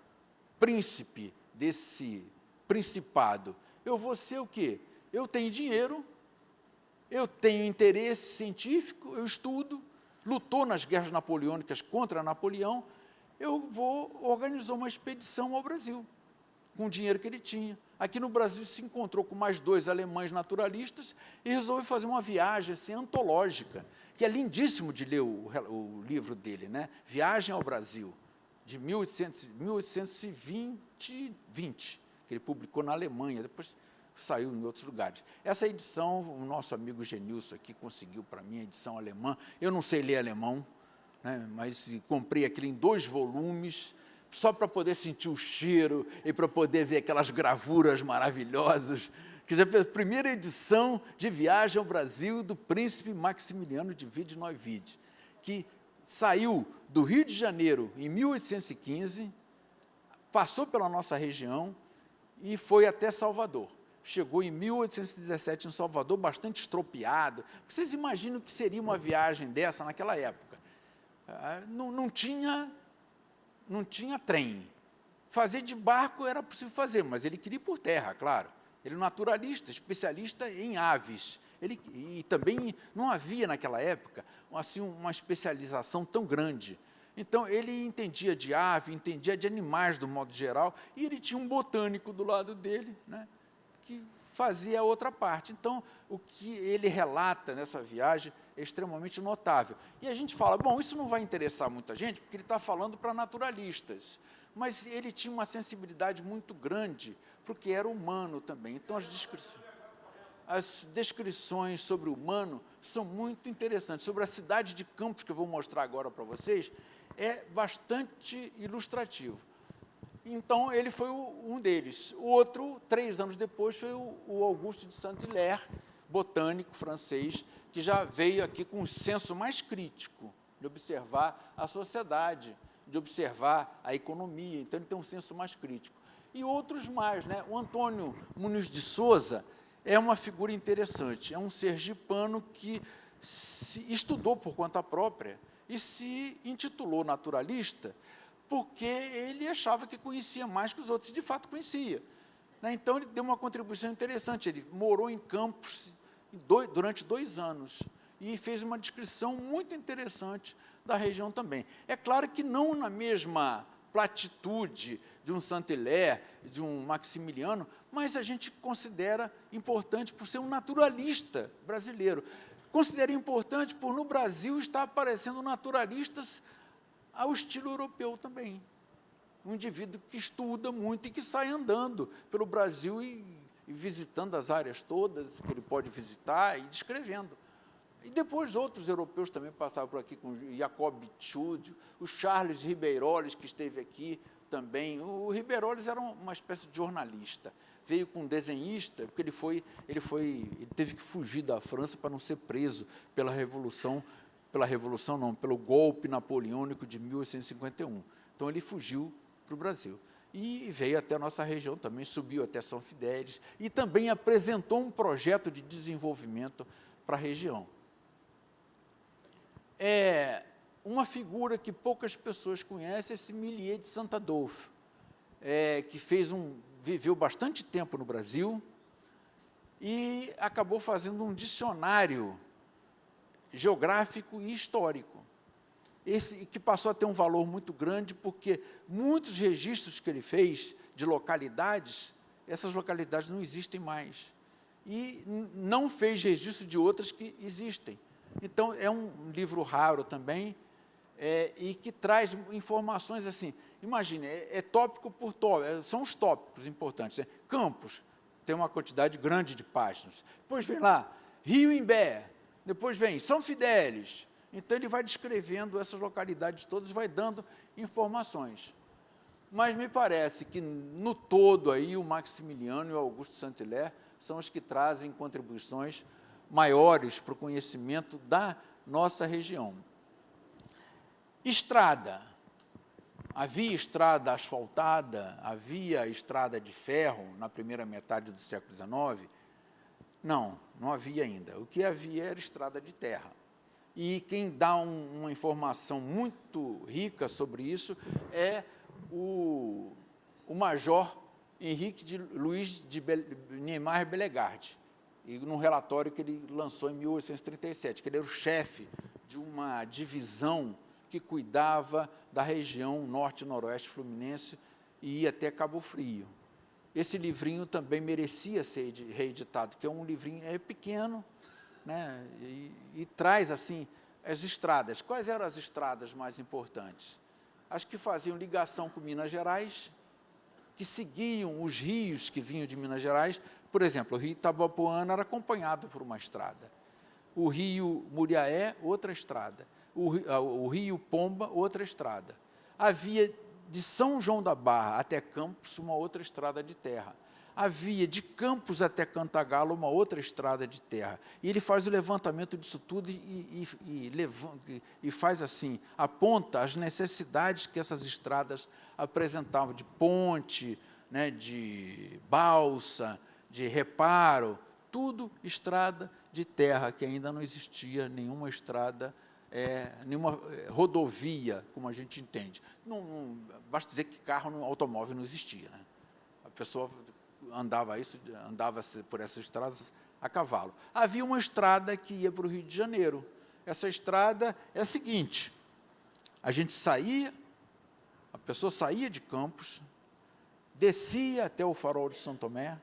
príncipe desse principado, eu vou ser o quê? Eu tenho dinheiro, eu tenho interesse científico, eu estudo, lutou nas guerras napoleônicas contra Napoleão, eu vou organizar uma expedição ao Brasil, com o dinheiro que ele tinha. Aqui no Brasil se encontrou com mais 2 alemães naturalistas e resolveu fazer uma viagem assim, antológica, que é lindíssimo de ler o livro dele, né? Viagem ao Brasil, de 1820, que ele publicou na Alemanha, depois saiu em outros lugares. Essa edição, o nosso amigo Genilson aqui conseguiu para mim, a edição alemã. Eu não sei ler alemão, né? Mas comprei aquilo em 2 volumes, só para poder sentir o cheiro e para poder ver aquelas gravuras maravilhosas. Que já fez a primeira edição de Viagem ao Brasil do príncipe Maximiliano de Wied-Neuwied, que saiu do Rio de Janeiro em 1815, passou pela nossa região e foi até Salvador. Chegou em 1817 em Salvador, bastante estropiado. Vocês imaginam o que seria uma viagem dessa naquela época? Não tinha trem. Fazer de barco era possível fazer, mas ele queria ir por terra, claro. Ele é naturalista, especialista em aves. E também não havia, naquela época, assim, uma especialização tão grande. Então, ele entendia de ave, entendia de animais, do modo geral, e ele tinha um botânico do lado dele, né, que fazia a outra parte. Então, o que ele relata nessa viagem é extremamente notável. E a gente fala, bom, isso não vai interessar muita gente, porque ele está falando para naturalistas. Mas ele tinha uma sensibilidade muito grande, porque era humano também. Então, as descrições sobre o humano são muito interessantes. Sobre a cidade de Campos, que eu vou mostrar agora para vocês, é bastante ilustrativo. Então, ele foi um deles. O outro, 3 anos depois, foi o Auguste de Saint-Hilaire, botânico francês, que já veio aqui com um senso mais crítico de observar a sociedade, de observar a economia. Então, ele tem um senso mais crítico. E outros mais, né? O Antônio Muniz de Souza é uma figura interessante, é um sergipano que estudou por conta própria e se intitulou naturalista, porque ele achava que conhecia mais que os outros, e de fato conhecia. né? Então, ele deu uma contribuição interessante. Ele morou em Campos durante 2 anos e fez uma descrição muito interessante da região também. É claro que não na mesma platitude de um Saint-Hilaire, de um Maximiliano, mas a gente considera importante por ser um naturalista brasileiro. Considera importante por, no Brasil, estar aparecendo naturalistas ao estilo europeu também. Um indivíduo que estuda muito e que sai andando pelo Brasil e visitando as áreas todas que ele pode visitar e descrevendo. E depois outros europeus também passaram por aqui, com Jacob Tschudio, o Charles Ribeiroles, que esteve aqui também. O Ribeiroles era uma espécie de jornalista. Veio com um desenhista, porque ele teve que fugir da França para não ser preso pelo golpe napoleônico de 1851. Então, ele fugiu para o Brasil. E veio até a nossa região também, subiu até São Fidélis, e também apresentou um projeto de desenvolvimento para a região. Uma figura que poucas pessoas conhecem, esse Millier de Saint-Adolphe, que viveu bastante tempo no Brasil e acabou fazendo um dicionário geográfico e histórico. Esse que passou a ter um valor muito grande, porque muitos registros que ele fez de localidades, essas localidades não existem mais. E não fez registro de outras que existem. Então, é um livro raro também, e que traz informações assim. Imagine, tópico por tópico, são os tópicos importantes. Campos, tem uma quantidade grande de páginas. Depois vem lá, Rio Imbé, depois vem São Fidélis. Então, ele vai descrevendo essas localidades todas, vai dando informações. Mas me parece que, no todo, aí, o Maximiliano e o Augusto Saint-Hilaire são os que trazem contribuições maiores para o conhecimento da nossa região. Estrada. Havia estrada asfaltada, havia estrada de ferro na primeira metade do século XIX? Não, não havia ainda. O que havia era estrada de terra. E quem dá uma informação muito rica sobre isso é o major Henrique de Luiz de Niemeyer Bellegarde, e num relatório que ele lançou em 1837, que ele era o chefe de uma divisão que cuidava da região norte e noroeste fluminense e ia até Cabo Frio. Esse livrinho também merecia ser reeditado, que é um livrinho pequeno, né, e traz assim as estradas. Quais eram as estradas mais importantes? As que faziam ligação com Minas Gerais, que seguiam os rios que vinham de Minas Gerais. Por exemplo, o rio Itabapoana era acompanhado por uma estrada. O rio Muriaé, outra estrada. O rio Pomba, outra estrada. Havia de São João da Barra até Campos uma outra estrada de terra. Havia de Campos até Cantagalo uma outra estrada de terra. E ele faz o levantamento disso tudo e faz assim, aponta as necessidades que essas estradas apresentavam, de ponte, né, de balsa, de reparo, tudo estrada de terra, que ainda não existia nenhuma estrada, nenhuma rodovia, como a gente entende. Não, basta dizer que carro, automóvel não existia, né? A pessoa andava por essas estradas a cavalo. Havia uma estrada que ia para o Rio de Janeiro. Essa estrada é a seguinte: a pessoa saía de Campos, descia até o Farol de São Tomé,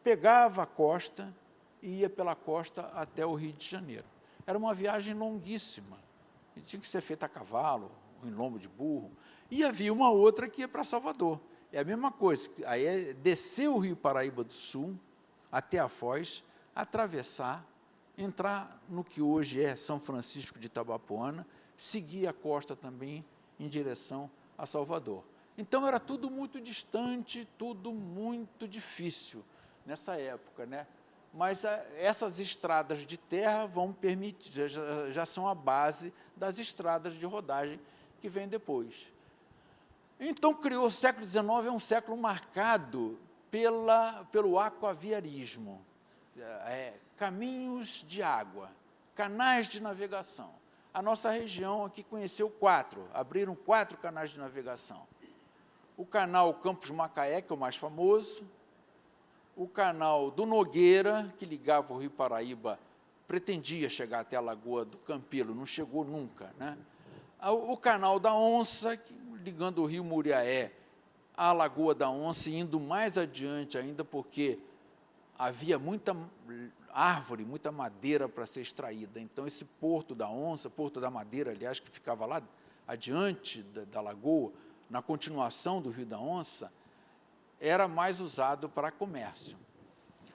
pegava a costa e ia pela costa até o Rio de Janeiro. Era uma viagem longuíssima, e tinha que ser feita a cavalo, em lombo de burro. E havia uma outra que ia para Salvador. É a mesma coisa, aí é descer o Rio Paraíba do Sul, até a Foz, atravessar, entrar no que hoje é São Francisco de Itabapoana, seguir a costa também em direção a Salvador. Então, era tudo muito distante, tudo muito difícil nessa época, né? Mas essas estradas de terra vão permitir, já são a base das estradas de rodagem que vêm depois. Então, criou o século XIX, é um século marcado pelo aquaviarismo, caminhos de água, canais de navegação. A nossa região aqui conheceu 4, abriram 4 canais de navegação. O canal Campos Macaé, que é o mais famoso, o canal do Nogueira, que ligava o Rio Paraíba, pretendia chegar até a Lagoa do Campelo, não chegou nunca, né? O canal da Onça, ligando o Rio Muriaé à Lagoa da Onça, e indo mais adiante ainda, porque havia muita árvore, muita madeira para ser extraída. Então, esse Porto da Onça, Porto da Madeira, aliás, que ficava lá adiante da lagoa, na continuação do Rio da Onça, era mais usado para comércio.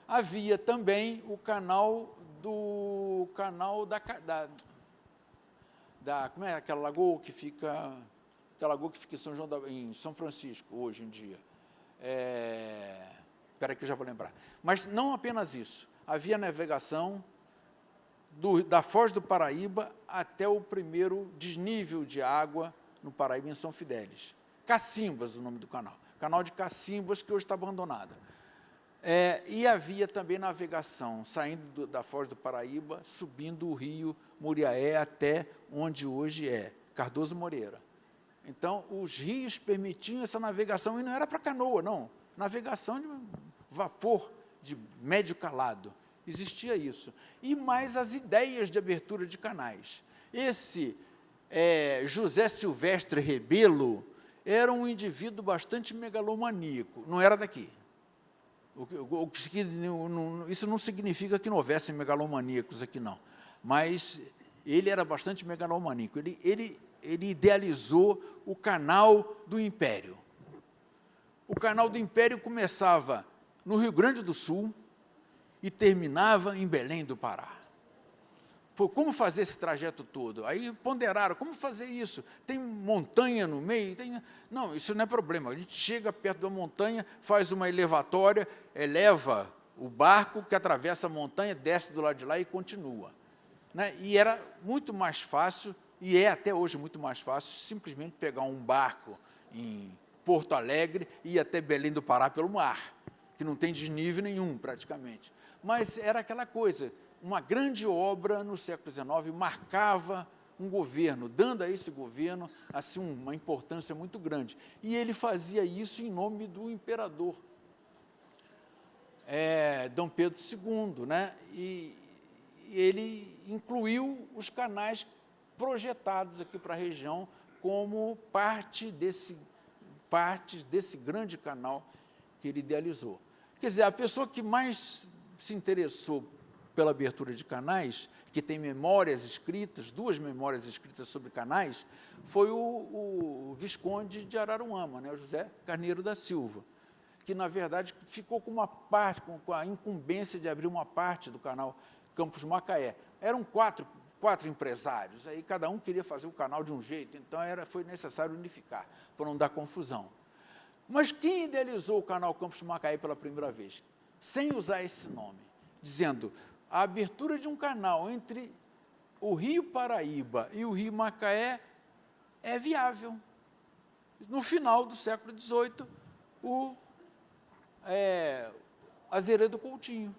Havia também o canal como é aquela lagoa que fica em São Francisco hoje em dia. Espera que eu já vou lembrar. Mas não apenas isso. Havia navegação da Foz do Paraíba até o primeiro desnível de água no Paraíba, em São Fidélis. Cacimbas, o nome do canal. Canal de Cacimbas, que hoje está abandonado. E havia também navegação, saindo da Foz do Paraíba, subindo o rio Muriaé até onde hoje é Cardoso Moreira. Então, os rios permitiam essa navegação, e não era para canoa, não. Navegação de vapor de médio calado. Existia isso. E mais as ideias de abertura de canais. Esse José Silvestre Rebelo era um indivíduo bastante megalomaníaco, não era daqui. Isso não significa que não houvessem megalomaníacos aqui, não. Mas ele era bastante megalomaníaco. Ele idealizou o canal do Império. O canal do Império começava no Rio Grande do Sul e terminava em Belém do Pará. Como fazer esse trajeto todo? Aí ponderaram, como fazer isso? Tem montanha no meio? Não, isso não é problema. A gente chega perto da montanha, faz uma elevatória, eleva o barco que atravessa a montanha, desce do lado de lá e continua. Né? E era muito mais fácil, e é até hoje muito mais fácil, simplesmente pegar um barco em Porto Alegre e ir até Belém do Pará pelo mar, que não tem desnível nenhum, praticamente. Mas era aquela coisa, uma grande obra no século XIX marcava um governo, dando a esse governo assim, uma importância muito grande. E ele fazia isso em nome do imperador, Dom Pedro II, né? E ele incluiu os canais projetados aqui para a região como partes desse grande canal que ele idealizou. Quer dizer, a pessoa que mais se interessou pela abertura de canais, que tem memórias escritas, 2 memórias escritas sobre canais, foi o Visconde de Araruama, né, o José Carneiro da Silva, que, na verdade, ficou com com a incumbência de abrir uma parte do canal Campos Macaé. Eram quatro empresários, aí cada um queria fazer o canal de um jeito, então foi necessário unificar, para não dar confusão. Mas quem idealizou o canal Campos Macaé pela primeira vez? Sem usar esse nome, dizendo a abertura de um canal entre o Rio Paraíba e o Rio Macaé é viável. No final do século XVIII, o Azeredo Coutinho,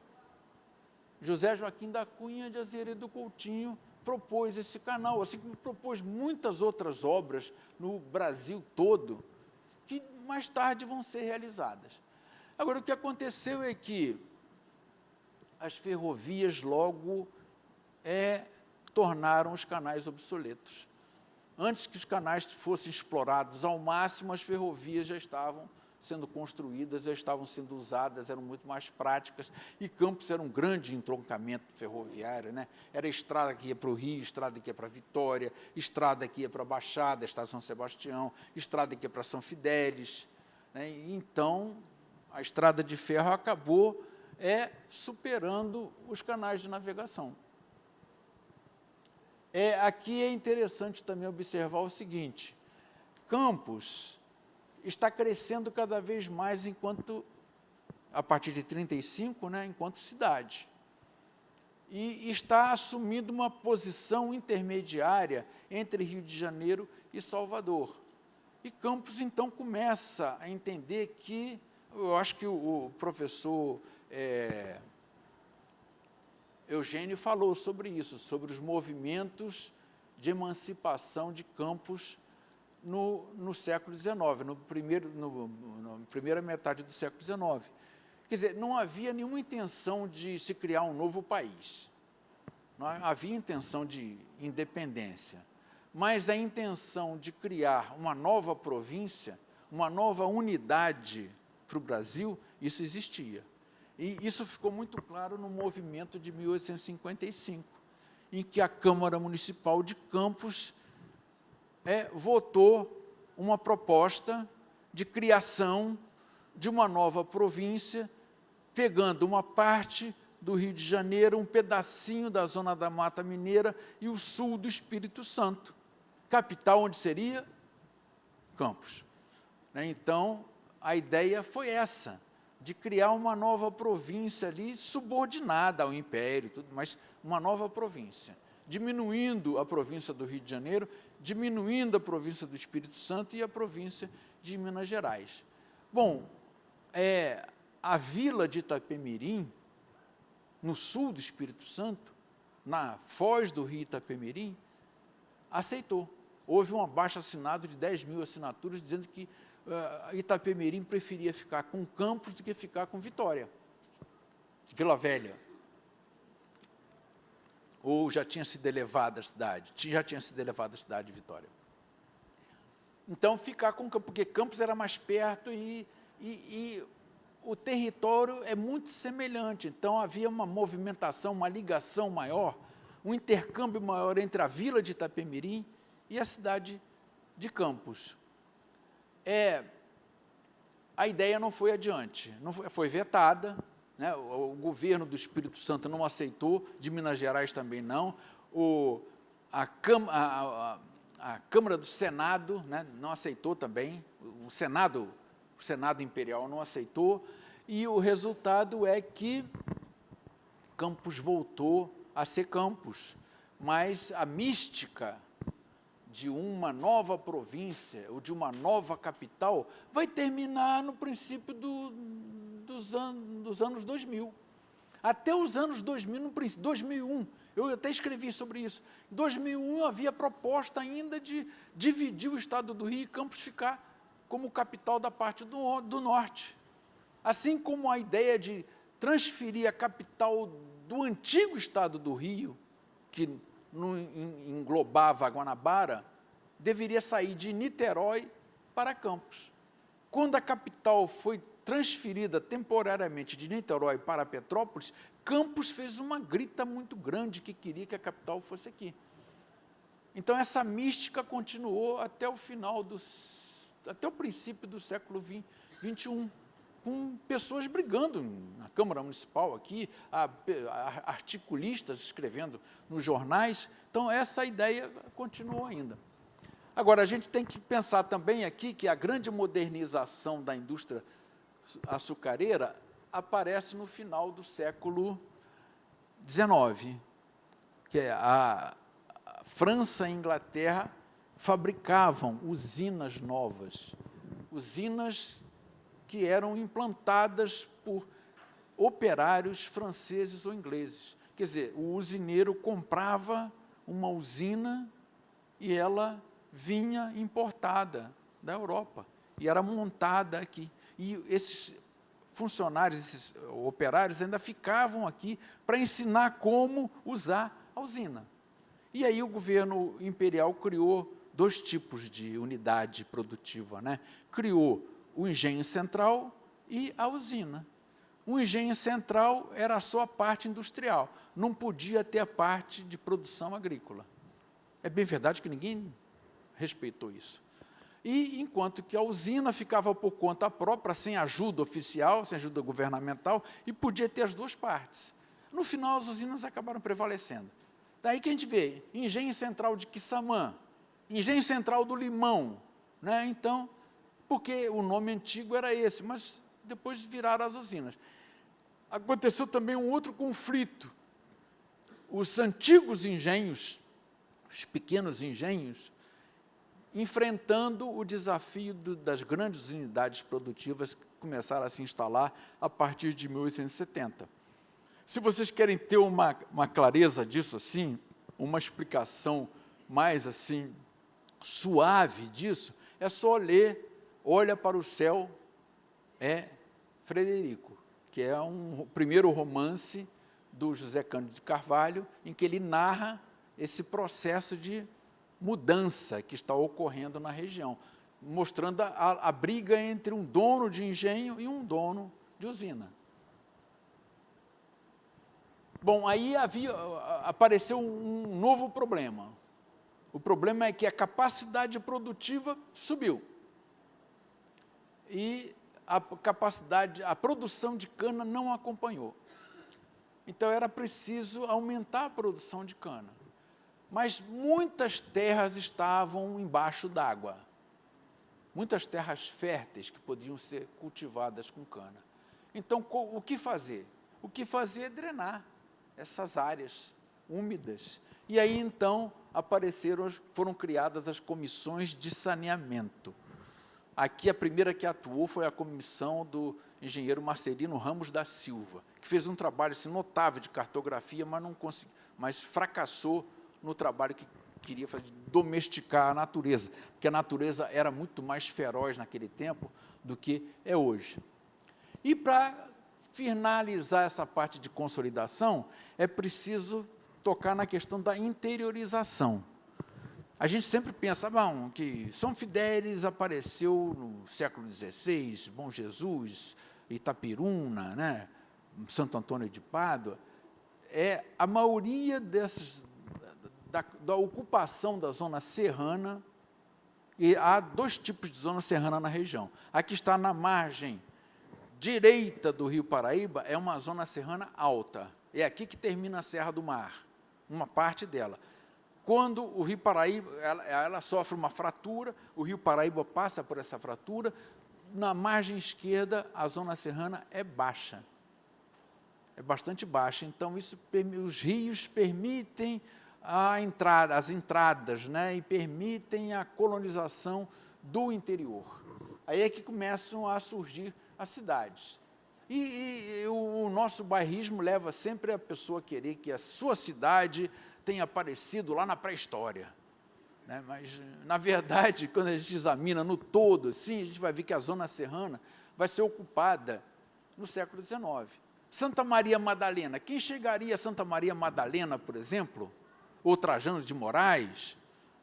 José Joaquim da Cunha de Azeredo Coutinho, propôs esse canal, assim como propôs muitas outras obras no Brasil todo, que mais tarde vão ser realizadas. Agora, o que aconteceu é que as ferrovias logo tornaram os canais obsoletos. Antes que os canais fossem explorados ao máximo, as ferrovias já estavam sendo construídas, já estavam sendo usadas, eram muito mais práticas, e Campos era um grande entroncamento ferroviário, né? Era estrada que ia para o Rio, estrada que ia para Vitória, estrada que ia para a Baixada, Estação Sebastião, estrada que ia para São Fidélis, né? Então, a estrada de ferro acabou superando os canais de navegação. Aqui é interessante também observar o seguinte, Campos está crescendo cada vez mais a partir de 1935, né, enquanto cidade. E está assumindo uma posição intermediária entre Rio de Janeiro e Salvador. E Campos, então, começa a entender que, eu acho que o professor Eugênio falou sobre isso, sobre os movimentos de emancipação de Campos no século XIX, na primeira metade do século XIX. Quer dizer, não havia nenhuma intenção de se criar um novo país. Não havia intenção de independência. Mas a intenção de criar uma nova província, uma nova unidade para o Brasil, isso existia. E isso ficou muito claro no movimento de 1855, em que a Câmara Municipal de Campos votou uma proposta de criação de uma nova província, pegando uma parte do Rio de Janeiro, um pedacinho da zona da Mata Mineira e o sul do Espírito Santo. Capital onde seria? Campos. Então, a ideia foi essa, de criar uma nova província ali, subordinada ao Império, mas uma nova província, diminuindo a província do Rio de Janeiro, diminuindo a província do Espírito Santo e a província de Minas Gerais. Bom, a vila de Itapemirim, no sul do Espírito Santo, na foz do rio Itapemirim, aceitou. Houve um abaixo-assinado de 10 mil assinaturas, dizendo que Itapemirim preferia ficar com Campos do que ficar com Vitória, Vila Velha. Ou já tinha sido elevada a cidade, de Vitória. Então, ficar com Campos, porque Campos era mais perto e o território é muito semelhante. Então, havia uma movimentação, uma ligação maior, um intercâmbio maior entre a vila de Itapemirim e a cidade de Campos. A ideia não foi adiante, foi vetada, né? O governo do Espírito Santo não aceitou, de Minas Gerais também não, a Câmara do Senado, né, não aceitou também, o Senado Imperial não aceitou, e o resultado é que Campos voltou a ser Campos, mas a mística de uma nova província ou de uma nova capital vai terminar no princípio dos anos 2000. Até os anos 2000, no princípio, 2001, eu até escrevi sobre isso. Em 2001 havia proposta ainda de dividir o estado do Rio e Campos ficar como capital da parte do norte. Assim como a ideia de transferir a capital do antigo estado do Rio, que englobava a Guanabara, deveria sair de Niterói para Campos. Quando a capital foi transferida temporariamente de Niterói para Petrópolis, Campos fez uma grita muito grande que queria que a capital fosse aqui. Então, essa mística continuou até o princípio do século XXI, com pessoas brigando na Câmara Municipal aqui, articulistas escrevendo nos jornais. Então, essa ideia continuou ainda. Agora, a gente tem que pensar também aqui que a grande modernização da indústria açucareira aparece no final do século XIX, que a França e a Inglaterra fabricavam usinas novas, usinas que eram implantadas por operários franceses ou ingleses. Quer dizer, o usineiro comprava uma usina e ela vinha importada da Europa e era montada aqui. E esses funcionários, esses operários ainda ficavam aqui para ensinar como usar a usina. E aí o governo imperial criou 2 tipos de unidade produtiva, né? Criou o engenho central e a usina. O engenho central era só a parte industrial, não podia ter a parte de produção agrícola. É bem verdade que ninguém respeitou isso. E enquanto que a usina ficava por conta própria, sem ajuda oficial, sem ajuda governamental, e podia ter as 2 partes. No final, as usinas acabaram prevalecendo. Daí que a gente vê engenho central de Quissamã, engenho central do Limão, né? Então, porque o nome antigo era esse, mas depois viraram as usinas. Aconteceu também um outro conflito. Os antigos engenhos, os pequenos engenhos, enfrentando o desafio das grandes unidades produtivas que começaram a se instalar a partir de 1870. Se vocês querem ter uma clareza disso, assim, uma explicação mais assim, suave disso, é só ler, olha para o céu, é Frederico, que é o primeiro romance do José Cândido de Carvalho, em que ele narra esse processo de mudança que está ocorrendo na região, mostrando a briga entre um dono de engenho e um dono de usina. Bom, aí apareceu um novo problema. O problema é que a capacidade produtiva subiu. E a produção de cana não acompanhou. Então, era preciso aumentar a produção de cana. Mas muitas terras estavam embaixo d'água. Muitas terras férteis que podiam ser cultivadas com cana. Então, o que fazer? O que fazer é drenar essas áreas úmidas. E aí, então, foram criadas as comissões de saneamento. Aqui, a primeira que atuou foi a comissão do engenheiro Marcelino Ramos da Silva, que fez um trabalho assim, notável de cartografia, mas fracassou no trabalho que queria fazer, de domesticar a natureza, porque a natureza era muito mais feroz naquele tempo do que é hoje. E, para finalizar essa parte de consolidação, é preciso tocar na questão da interiorização. A gente sempre pensa, bom, que São Fidélis apareceu no século XVI, Bom Jesus, Itapiruna, né, Santo Antônio de Pádua. A maioria da ocupação da zona serrana, e há dois tipos de zona serrana na região. Aqui está na margem direita do Rio Paraíba, é uma zona serrana alta. É aqui que termina a Serra do Mar, uma parte dela. Quando o Rio Paraíba ela sofre uma fratura, o Rio Paraíba passa por essa fratura, na margem esquerda, a zona serrana é baixa. É bastante baixa. Então, os rios permitem as entradas, né, e permitem a colonização do interior. Aí é que começam a surgir as cidades. E o nosso bairrismo leva sempre a pessoa a querer que a sua cidade tenha aparecido lá na pré-história. Né? Mas, na verdade, quando a gente examina no todo, assim, a gente vai ver que a zona serrana vai ser ocupada no século XIX. Santa Maria Madalena, quem chegaria a Santa Maria Madalena, por exemplo, ou Trajano de Moraes,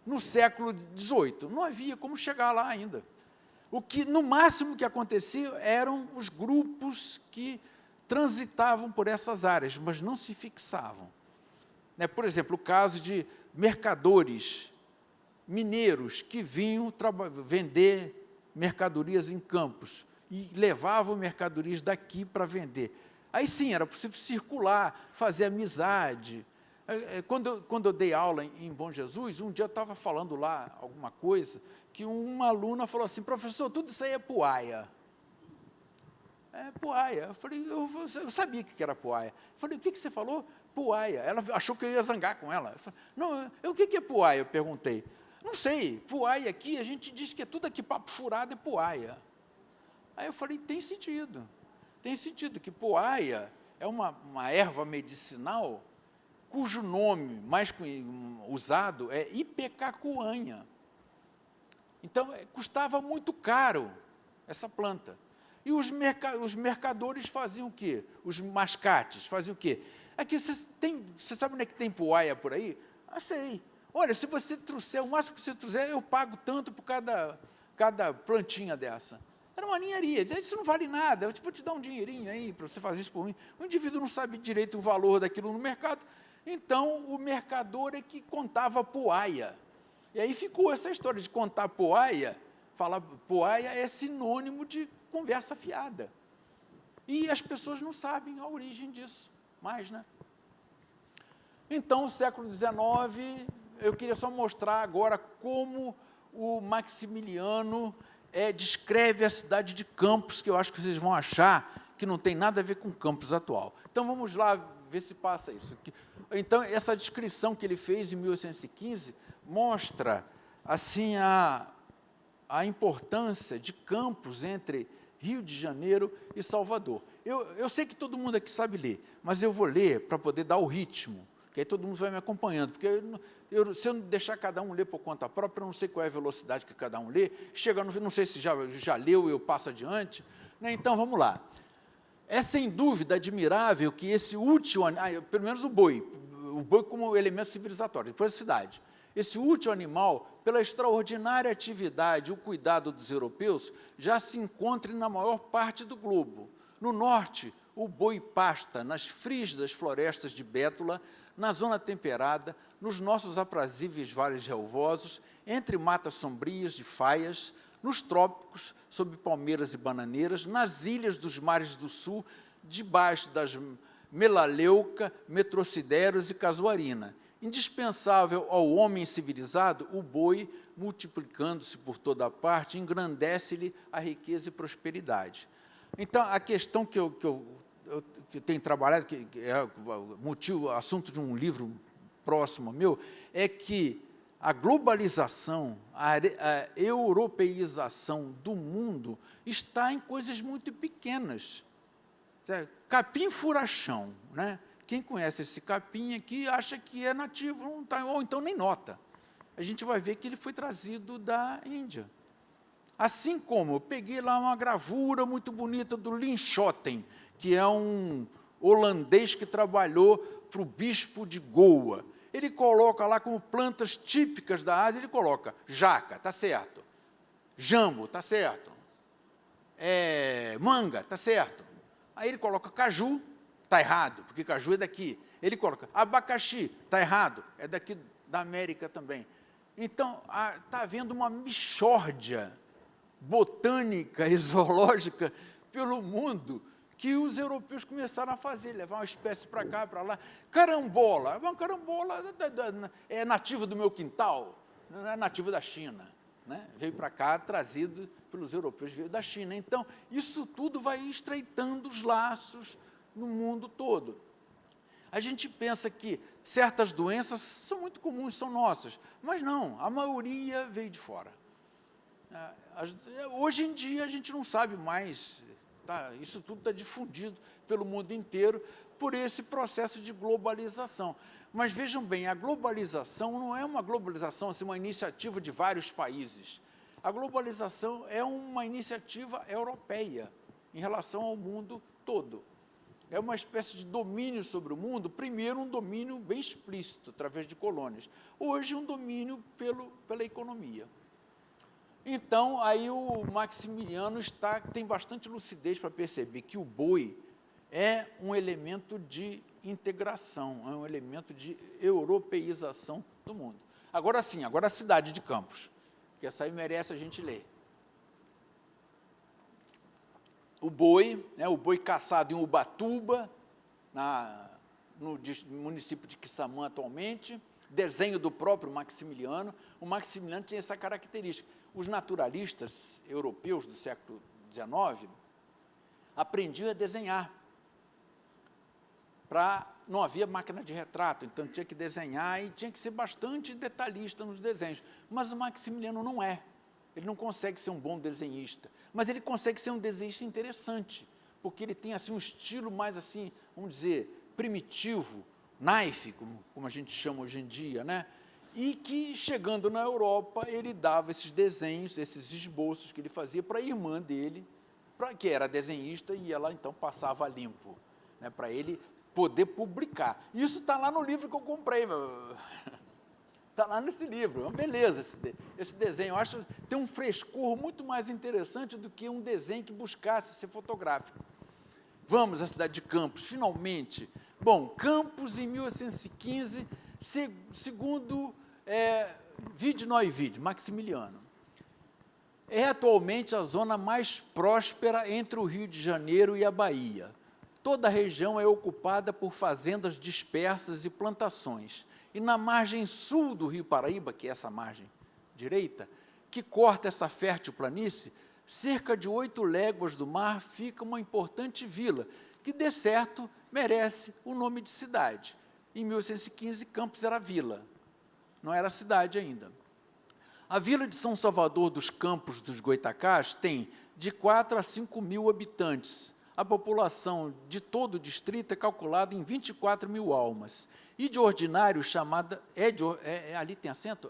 no século XVIII? Não havia como chegar lá ainda. No máximo que acontecia eram os grupos que transitavam por essas áreas, mas não se fixavam. Por exemplo, o caso de mercadores mineiros que vinham vender mercadorias em campos e levavam mercadorias daqui para vender. Aí sim, era possível circular, fazer amizade. Quando eu dei aula em Bom Jesus, um dia eu estava falando lá alguma coisa, que uma aluna falou assim, professor, tudo isso aí é puaia. É puaia. Eu falei, eu sabia que era puaia. Eu falei, o que você falou? Puaia. Ela achou que eu ia zangar com ela. Eu falei, não, o que é puaia? Eu perguntei. Não sei, puaia aqui, a gente diz que é tudo aqui papo furado é puaia. Aí eu falei, tem sentido. Tem sentido que puaia é uma erva medicinal cujo nome mais usado é ipecacuanha. Então, custava muito caro essa planta. E os mercadores faziam o quê? Os mascates faziam o quê? Aqui, você sabe onde é que tem puaia por aí? Ah, sei. Olha, se você trouxer, o máximo que você trouxer, eu pago tanto por cada plantinha dessa. Era uma ninharia. Isso não vale nada, eu vou te dar um dinheirinho aí para você fazer isso por mim. O indivíduo não sabe direito o valor daquilo no mercado, então o mercador é que contava puaia. E aí ficou essa história de contar puaia. Falar puaia é sinônimo de conversa fiada. E as pessoas não sabem a origem disso mais, né? Então, no século XIX, eu queria só mostrar agora como o Maximiliano descreve a cidade de Campos, que eu acho que vocês vão achar que não tem nada a ver com Campos atual. Então, vamos lá ver se passa isso. Então, essa descrição que ele fez em 1815 mostra assim, a importância de Campos entre Rio de Janeiro e Salvador. Eu sei que todo mundo aqui sabe ler, mas eu vou ler para poder dar o ritmo, que aí todo mundo vai me acompanhando, porque se eu deixar cada um ler por conta própria, eu não sei qual é a velocidade que cada um lê, chega, não sei se já leu e eu passo adiante, né? Então, vamos lá. É, sem dúvida, admirável que esse útil, pelo menos o boi como elemento civilizatório, depois a cidade, esse útil animal, pela extraordinária atividade e o cuidado dos europeus, já se encontre na maior parte do globo. No norte, o boi pasta nas frígidas florestas de Bétula, na zona temperada, nos nossos aprazíveis vales relvosos, entre matas sombrias de faias, nos trópicos, sob palmeiras e bananeiras, nas ilhas dos mares do sul, debaixo das melaleuca, metrocideros e casuarina. Indispensável ao homem civilizado, o boi, multiplicando-se por toda parte, engrandece-lhe a riqueza e prosperidade. Então, a questão que eu tenho trabalhado, que é o motivo, assunto de um livro próximo meu, é que a globalização, a europeização do mundo está em coisas muito pequenas. Capim-furachão, né? Quem conhece esse capim aqui acha que é nativo, não tá, ou então nem nota. A gente vai ver que ele foi trazido da Índia. Assim como eu peguei lá uma gravura muito bonita do Linschoten, que é um holandês que trabalhou para o bispo de Goa. Ele coloca lá como plantas típicas da Ásia, ele coloca jaca, está certo. Jambo, está certo. Manga, está certo. Aí ele coloca caju, está errado, porque caju é daqui. Ele coloca abacaxi, está errado, é daqui da América também. Então, está havendo uma mixórdia botânica e zoológica pelo mundo que os europeus começaram a fazer, levar uma espécie para cá, para lá. Carambola, uma carambola é nativo do meu quintal, não é nativo da China. Né? Veio para cá, trazido pelos europeus, veio da China. Então, isso tudo vai estreitando os laços no mundo todo. A gente pensa que certas doenças são muito comuns, são nossas, mas não, a maioria veio de fora. Hoje em dia, a gente não sabe mais, isso tudo está difundido pelo mundo inteiro por esse processo de globalização. Mas vejam bem, a globalização não é uma globalização, assim, uma iniciativa de vários países. A globalização é uma iniciativa europeia em relação ao mundo todo. É uma espécie de domínio sobre o mundo, primeiro um domínio bem explícito, através de colônias. Hoje, um domínio pela economia. Então, aí o Maximiliano tem bastante lucidez para perceber que o boi é um elemento de integração, é um elemento de europeização do mundo. Agora sim, agora a cidade de Campos, que essa aí merece a gente ler. O boi caçado em Ubatuba, no município de Quissamã atualmente, desenho do próprio Maximiliano. O Maximiliano tinha essa característica. Os naturalistas europeus do século XIX aprendiam a desenhar. Não havia máquina de retrato, então tinha que desenhar e tinha que ser bastante detalhista nos desenhos. Mas o Maximiliano não é. Ele não consegue ser um bom desenhista, mas ele consegue ser um desenhista interessante, porque ele tem assim, um estilo mais, assim, vamos dizer, primitivo, naif, como a gente chama hoje em dia, né? E que, chegando na Europa, ele dava esses desenhos, esses esboços que ele fazia para a irmã dele, que era desenhista, e ela, então, passava a limpo, né, para ele poder publicar. Isso está lá no livro que eu comprei, está lá nesse livro, beleza esse desenho. Eu acho que tem um frescor muito mais interessante do que um desenho que buscasse ser fotográfico. Vamos à cidade de Campos, finalmente. Bom, Campos, em 1815, segundo vide Maximiliano, é atualmente a zona mais próspera entre o Rio de Janeiro e a Bahia. Toda a região é ocupada por fazendas dispersas e plantações. E na margem sul do Rio Paraíba, que é essa margem direita, que corta essa fértil planície, cerca de 8 léguas do mar, fica uma importante vila, que, de certo, merece o nome de cidade. Em 1815, Campos era vila, não era cidade ainda. A vila de São Salvador dos Campos dos Goitacás tem de 4 a 5 mil habitantes. A população de todo o distrito é calculada em 24 mil almas. E de ordinário chamada... ali tem acento?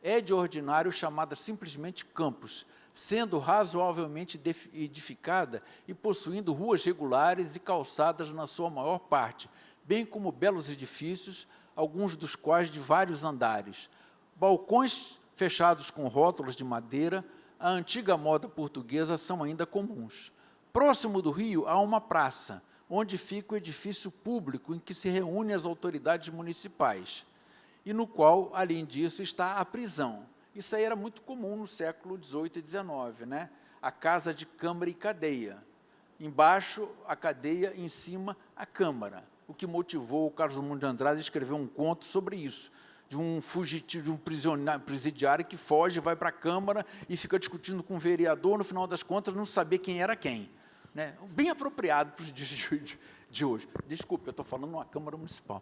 É de ordinário chamada simplesmente Campos. sendo razoavelmente edificada e possuindo ruas regulares e calçadas na sua maior parte, bem como belos edifícios, alguns dos quais de vários andares. Balcões fechados com rótulos de madeira, a antiga moda portuguesa, são ainda comuns. Próximo do rio há uma praça, onde fica o edifício público em que se reúnem as autoridades municipais, e no qual, além disso, está a prisão. Isso aí era muito comum no século XVIII e XIX, né? A casa de câmara e cadeia. Embaixo, a cadeia, em cima, a câmara. O que motivou o Carlos Drummond de Andrade a escrever um conto sobre isso, de um fugitivo, de um presidiário que foge, vai para a Câmara e fica discutindo com o vereador, no final das contas, não saber quem era quem. Né? Bem apropriado para os dias de hoje. Desculpe, eu estou falando numa Câmara Municipal.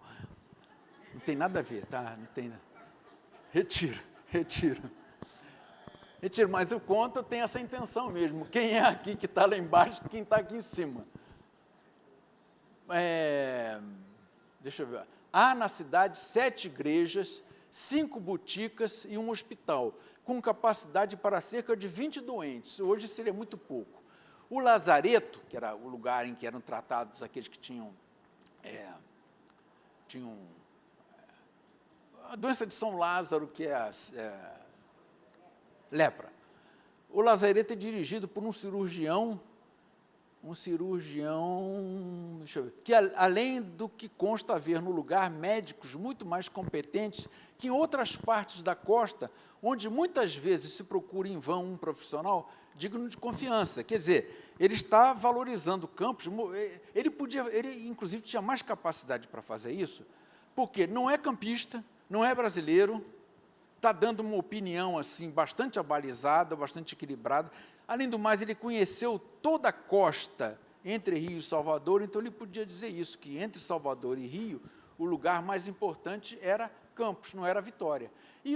Não tem nada a ver, tá? Não tem. Retiro. Mas o conto tem essa intenção mesmo. Quem é aqui que está lá embaixo, quem está aqui em cima? Deixa eu ver. Há na cidade 7 igrejas, 5 boticas e um hospital, com capacidade para cerca de 20 doentes. Hoje seria muito pouco. O lazareto, que era o lugar em que eram tratados aqueles que tinham a doença de São Lázaro, que é a lepra. O lazareto é dirigido por um cirurgião, deixa eu ver, que além do que consta haver no lugar médicos muito mais competentes que em outras partes da costa, onde muitas vezes se procura em vão um profissional digno de confiança. Quer dizer, ele está valorizando Campos, ele inclusive tinha mais capacidade para fazer isso, porque não é campista, não é brasileiro, está dando uma opinião assim bastante abalizada, bastante equilibrada. Além do mais, ele conheceu toda a costa entre Rio e Salvador, então ele podia dizer isso, que entre Salvador e Rio, o lugar mais importante era Campos, não era Vitória. E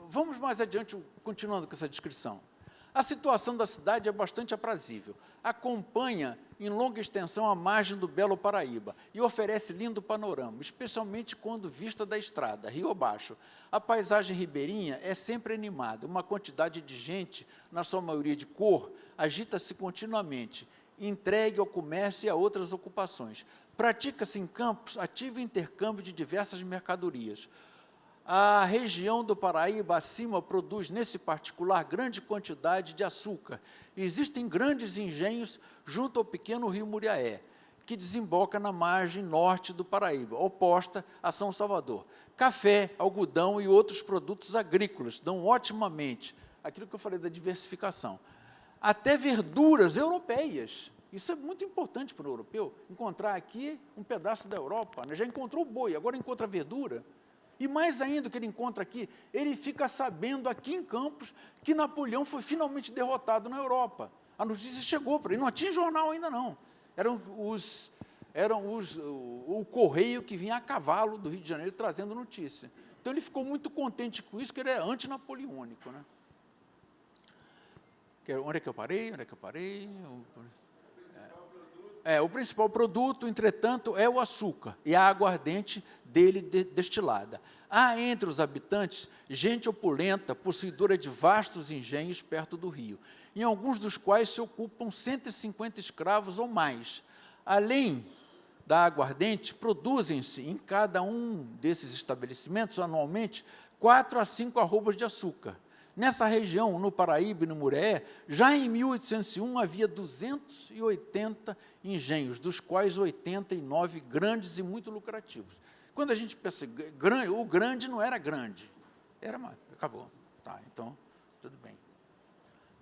vamos mais adiante, continuando com essa descrição. A situação da cidade é bastante aprazível. Acompanha em longa extensão a margem do Belo Paraíba e oferece lindo panorama, especialmente quando vista da estrada, rio abaixo. A paisagem ribeirinha é sempre animada, uma quantidade de gente, na sua maioria de cor, agita-se continuamente, entregue ao comércio e a outras ocupações. Pratica-se em Campos ativo intercâmbio de diversas mercadorias. A região do Paraíba acima produz, nesse particular, grande quantidade de açúcar. Existem grandes engenhos junto ao pequeno rio Muriaé, que desemboca na margem norte do Paraíba, oposta a São Salvador. Café, algodão e outros produtos agrícolas dão otimamente, aquilo que eu falei da diversificação, até verduras europeias. Isso é muito importante para o europeu, encontrar aqui um pedaço da Europa, né? Já encontrou o boi, agora encontra verdura. E mais ainda o que ele encontra aqui, ele fica sabendo aqui em Campos que Napoleão foi finalmente derrotado na Europa. A notícia chegou para ele, não tinha jornal ainda não. O correio que vinha a cavalo do Rio de Janeiro trazendo notícia. Então ele ficou muito contente com isso, que ele é antinapoleônico, né? Onde é que eu parei? O principal produto, entretanto, é o açúcar e a aguardente dele destilada. Há entre os habitantes gente opulenta, possuidora de vastos engenhos perto do rio, em alguns dos quais se ocupam 150 escravos ou mais. Além da aguardente, produzem-se em cada um desses estabelecimentos, anualmente, 4 a 5 arrobas de açúcar. Nessa região, no Paraíba e no Muriaé, já em 1801 havia 280 engenhos, dos quais 89 grandes e muito lucrativos. Quando a gente pensa, o grande não era grande, era mais, acabou. Tá, então, tudo bem.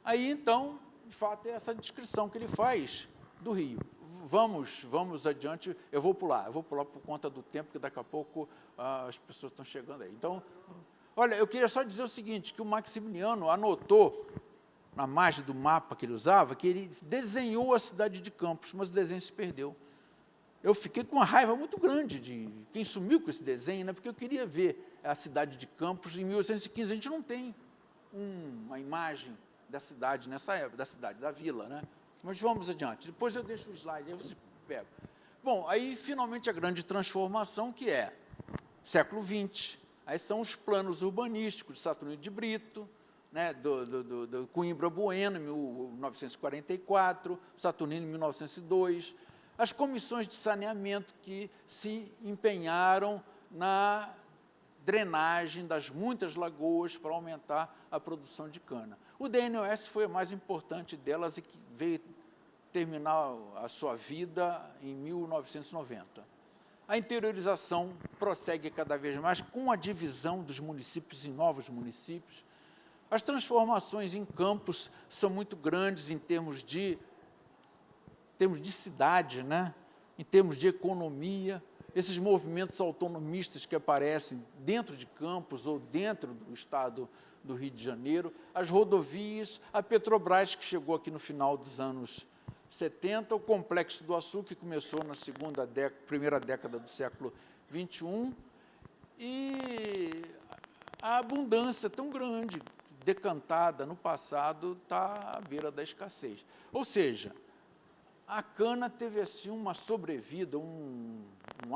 Aí, então, de fato, é essa descrição que ele faz do Rio. Vamos adiante, eu vou pular por conta do tempo, que daqui a pouco as pessoas estão chegando aí. Então, olha, eu queria só dizer o seguinte, que o Maximiliano anotou, na margem do mapa que ele usava, que ele desenhou a cidade de Campos, mas o desenho se perdeu. Eu fiquei com uma raiva muito grande de quem sumiu com esse desenho, né, porque eu queria ver a cidade de Campos em 1815. A gente não tem uma imagem da cidade nessa época, da vila, né? Mas vamos adiante. Depois eu deixo o slide, aí você pega. Bom, aí finalmente a grande transformação, que é século XX. Aí são os planos urbanísticos de Saturnino de Brito, né, do Coimbra Bueno, em 1944, Saturnino, em 1902, as comissões de saneamento que se empenharam na drenagem das muitas lagoas para aumentar a produção de cana. O DNOS foi a mais importante delas e que veio terminar a sua vida em 1990. A interiorização prossegue cada vez mais com a divisão dos municípios em novos municípios. As transformações em campos são muito grandes em termos de cidade, né? Em termos de economia. Esses movimentos autonomistas que aparecem dentro de Campos ou dentro do estado do Rio de Janeiro, as rodovias, a Petrobras, que chegou aqui no final dos anos 70, o Complexo do Açúcar, que começou na primeira década do século XXI, e a abundância tão grande, decantada no passado, está à beira da escassez. Ou seja, a cana teve assim uma sobrevida, um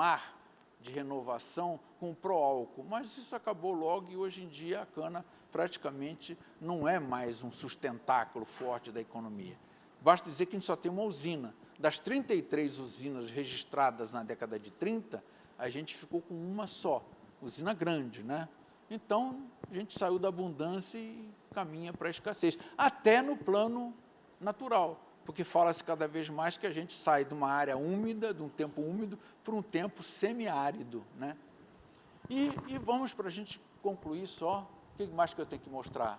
ar de renovação com o pró-álcool, mas isso acabou logo e hoje em dia a cana praticamente não é mais um sustentáculo forte da economia. Basta dizer que a gente só tem uma usina. Das 33 usinas registradas na década de 30, a gente ficou com uma só, usina grande, né? Então, a gente saiu da abundância e caminha para a escassez, até no plano natural, porque fala-se cada vez mais que a gente sai de uma área úmida, de um tempo úmido, para um tempo semiárido, né? E vamos, para a gente concluir só, o que mais que eu tenho que mostrar?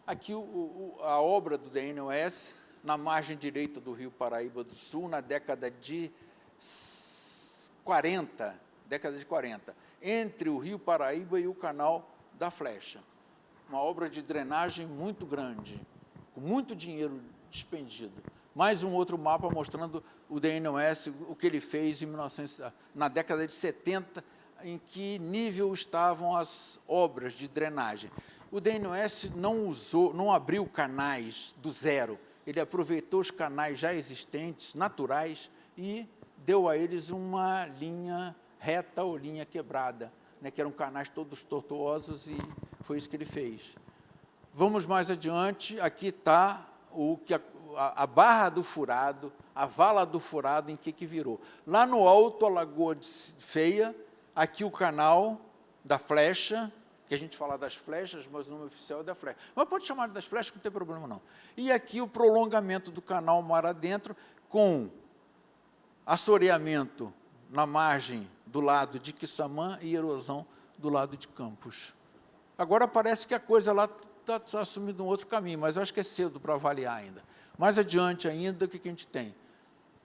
Aqui a obra do DNOS, na margem direita do Rio Paraíba do Sul, na década de 40, entre o Rio Paraíba e o Canal da Flecha. Uma obra de drenagem muito grande, com muito dinheiro despendido. Mais um outro mapa mostrando o DNOS, o que ele fez na década de 70, em que nível estavam as obras de drenagem. O DNOS não abriu canais do zero, ele aproveitou os canais já existentes, naturais, e deu a eles uma linha reta ou linha quebrada, né, que eram canais todos tortuosos, e foi isso que ele fez. Vamos mais adiante, aqui está a Barra do Furado, a Vala do Furado, em que virou. Lá no alto, a Lagoa de Feia, aqui o Canal da Flecha, que a gente fala das flechas, mas o nome oficial é da flecha. Mas pode chamar das flechas, que não tem problema não. E aqui o prolongamento do canal mar adentro, com assoreamento na margem do lado de Quissamã e erosão do lado de Campos. Agora parece que a coisa lá está assumindo um outro caminho, mas eu acho que é cedo para avaliar ainda. Mais adiante ainda, o que a gente tem?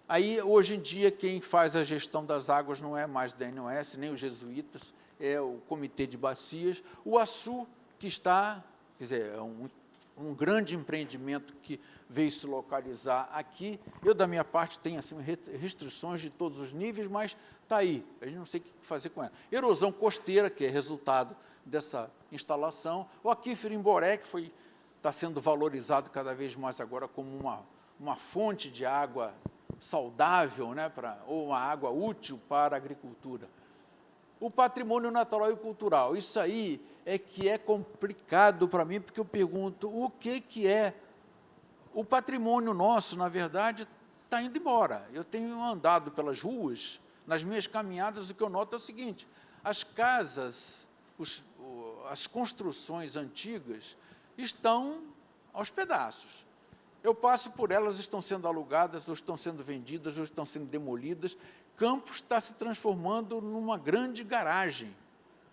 Aí, hoje em dia, quem faz a gestão das águas não é mais o DNOS, nem os jesuítas, é o Comitê de Bacias. O Açu, que está, quer dizer, é um grande empreendimento que veio se localizar aqui. Eu, da minha parte, tenho assim, restrições de todos os níveis, mas está aí, a gente não sei o que fazer com ela. Erosão costeira, que é resultado dessa instalação. O aquífero Imboré, que está sendo valorizado cada vez mais agora como uma fonte de água saudável, né, ou uma água útil para a agricultura. O patrimônio natural e cultural, isso aí é que é complicado para mim, porque eu pergunto, o que é? O patrimônio nosso, na verdade, está indo embora. Eu tenho andado pelas ruas, nas minhas caminhadas, o que eu noto é o seguinte, as casas, as construções antigas estão aos pedaços. Eu passo por elas, estão sendo alugadas, ou estão sendo vendidas, ou estão sendo demolidas. Campos está se transformando numa grande garagem,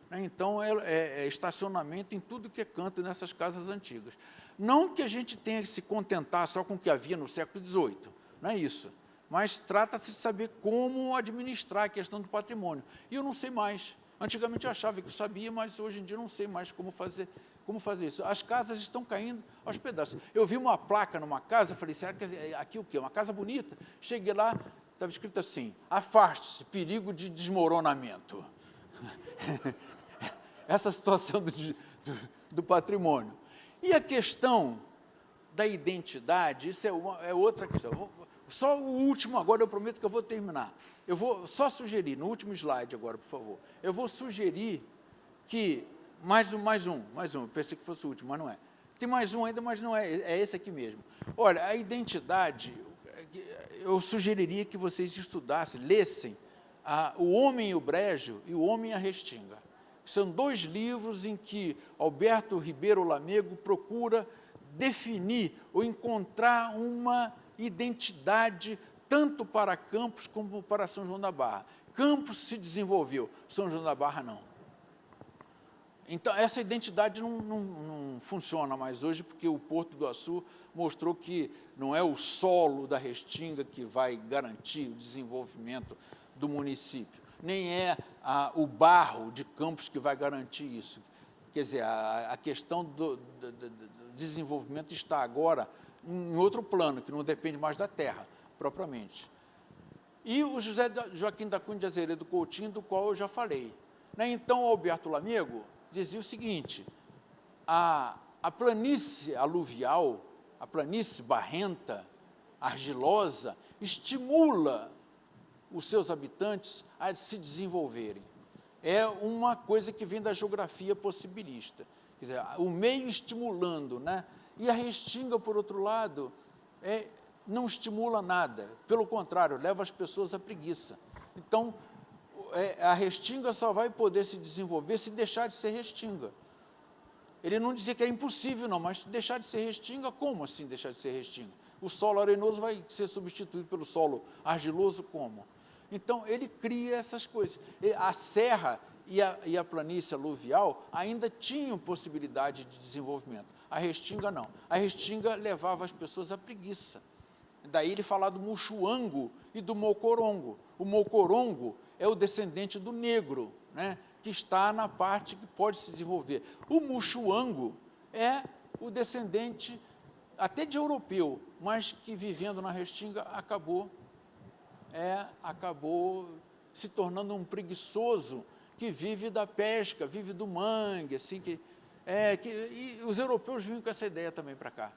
né? Então, é estacionamento em tudo que é canto nessas casas antigas. Não que a gente tenha que se contentar só com o que havia no século XVIII, não é isso, mas trata-se de saber como administrar a questão do patrimônio. E eu não sei mais. Antigamente eu achava que eu sabia, mas hoje em dia eu não sei mais como fazer isso. As casas estão caindo aos pedaços. Eu vi uma placa numa casa, falei, será que é aqui o quê? Uma casa bonita. Cheguei lá, estava escrito assim, afaste-se, perigo de desmoronamento. Essa situação do patrimônio. E a questão da identidade, isso é outra questão. Só o último, agora eu prometo que eu vou terminar. Eu vou só sugerir, no último slide agora, por favor, eu vou sugerir que, mais um, eu pensei que fosse o último, mas não é. Tem mais um ainda, mas não é esse aqui mesmo. Olha, a identidade, eu sugeriria que vocês estudassem, lessem O Homem e o Brejo e O Homem e a Restinga. São 2 livros em que Alberto Ribeiro Lamego procura definir ou encontrar uma identidade tanto para Campos como para São João da Barra. Campos se desenvolveu, São João da Barra não. Então, essa identidade não funciona mais hoje, porque o Porto do Açu mostrou que não é o solo da Restinga que vai garantir o desenvolvimento do município, nem é o barro de Campos que vai garantir isso. Quer dizer, a questão do desenvolvimento está agora em outro plano, que não depende mais da terra, propriamente. E o José Joaquim da Cunha de Azeredo Coutinho, do qual eu já falei. Então, Alberto Lamego dizia o seguinte: a planície aluvial, a planície barrenta, argilosa, estimula os seus habitantes a se desenvolverem. É uma coisa que vem da geografia possibilista. Quer dizer, o meio estimulando, né? E a Restinga, por outro lado, não estimula nada. Pelo contrário, leva as pessoas à preguiça. Então, a Restinga só vai poder se desenvolver se deixar de ser Restinga. Ele não dizia que é impossível, não, mas deixar de ser Restinga, como assim deixar de ser Restinga? O solo arenoso vai ser substituído pelo solo argiloso, como? Então, ele cria essas coisas. A serra e a planície aluvial ainda tinham possibilidade de desenvolvimento. A Restinga, não. A Restinga levava as pessoas à preguiça. Daí ele fala do Muxuango e do Mocorongo. O Mocorongo é o descendente do negro, né, que está na parte que pode se desenvolver. O Muxuango é o descendente até de europeu, mas que, vivendo na Restinga, acabou se tornando um preguiçoso que vive da pesca, vive do mangue, assim, e os europeus vinham com essa ideia também para cá,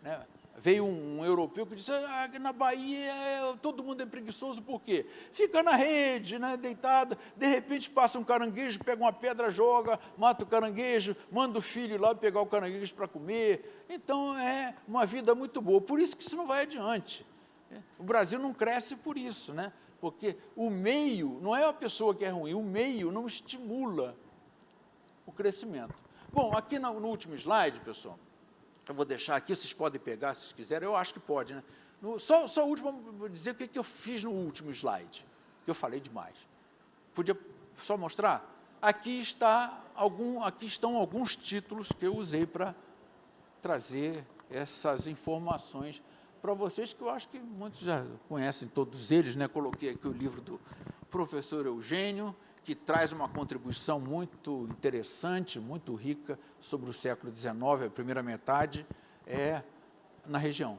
né? Veio um europeu que disse: na Bahia todo mundo é preguiçoso, por quê? Fica na rede, né, deitado, de repente passa um caranguejo, pega uma pedra, joga, mata o caranguejo, manda o filho lá pegar o caranguejo para comer. Então, é uma vida muito boa. Por isso que isso não vai adiante. O Brasil não cresce por isso, né? Porque o meio, não é a pessoa que é ruim, o meio não estimula o crescimento. Bom, aqui no último slide, pessoal, eu vou deixar aqui, vocês podem pegar se quiserem, eu acho que pode, né? Só o último, vou dizer o que eu fiz no último slide, que eu falei demais. Podia só mostrar? Aqui estão alguns títulos que eu usei para trazer essas informações para vocês, que eu acho que muitos já conhecem todos eles, né? Coloquei aqui o livro do professor Eugênio, que traz uma contribuição muito interessante, muito rica sobre o século XIX, a primeira metade na região.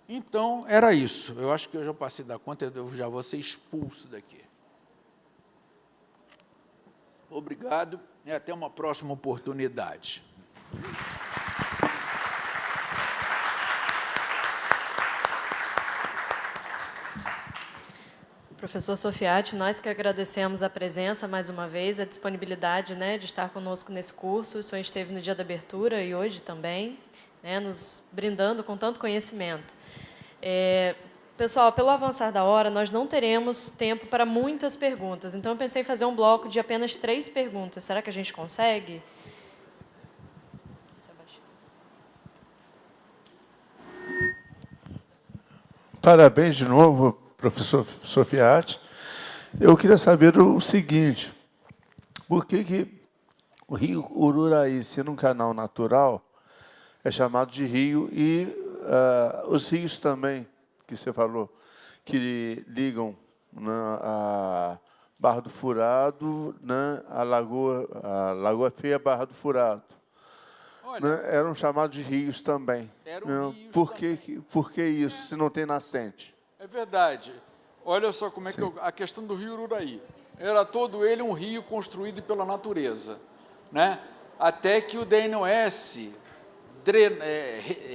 Então, era isso. Eu acho que eu já passei da conta, eu já vou ser expulso daqui. Obrigado e até uma próxima oportunidade. Professor Sofiati, nós que agradecemos a presença mais uma vez, a disponibilidade, né, de estar conosco nesse curso. O senhor esteve no dia da abertura e hoje também, né, nos brindando com tanto conhecimento. Pessoal, pelo avançar da hora, nós não teremos tempo para muitas perguntas, então eu pensei em fazer um bloco de apenas 3 perguntas. Será que a gente consegue? Parabéns de novo, professor Sofiati. Eu queria saber o seguinte: por que o rio Ururaí, sendo um canal natural, é chamado de rio, e os rios também, que você falou, que ligam a Barra do Furado, né, a Lagoa Feia, Barra do Furado, né, eram chamados de rios também. Eram rios por que isso, se não tem nascente? É verdade. Olha só como é que a questão do rio Ururaí. Era todo ele um rio construído pela natureza, né? Até que o DNOS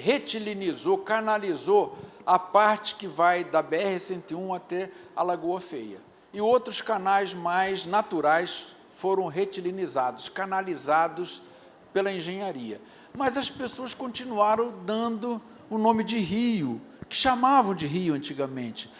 retilinizou, canalizou a parte que vai da BR-101 até a Lagoa Feia. E outros canais mais naturais foram retilinizados, canalizados pela engenharia. mas as pessoas continuaram dando o nome de rio, que chamavam de rio antigamente.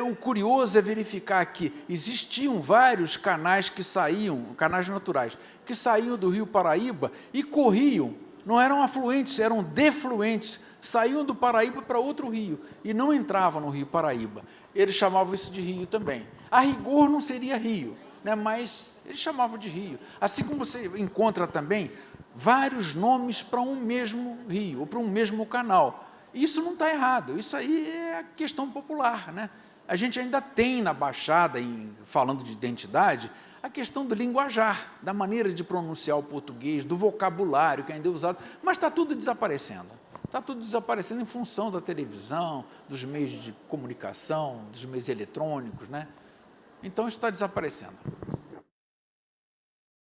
O curioso é verificar que existiam vários canais que saíam, canais naturais, que saíam do rio Paraíba e corriam, não eram afluentes, eram defluentes, saíam do Paraíba para outro rio e não entravam no rio Paraíba. Eles chamavam isso de rio também. A rigor não seria rio, né, mas eles chamavam de rio. Assim como você encontra também vários nomes para um mesmo rio, ou para um mesmo canal. Isso não está errado, isso aí é questão popular, né? A gente ainda tem na Baixada, falando de identidade, a questão do linguajar, da maneira de pronunciar o português, do vocabulário que ainda é usado, mas está tudo desaparecendo. Está tudo desaparecendo em função da televisão, dos meios de comunicação, dos meios eletrônicos, né? Então, isso está desaparecendo.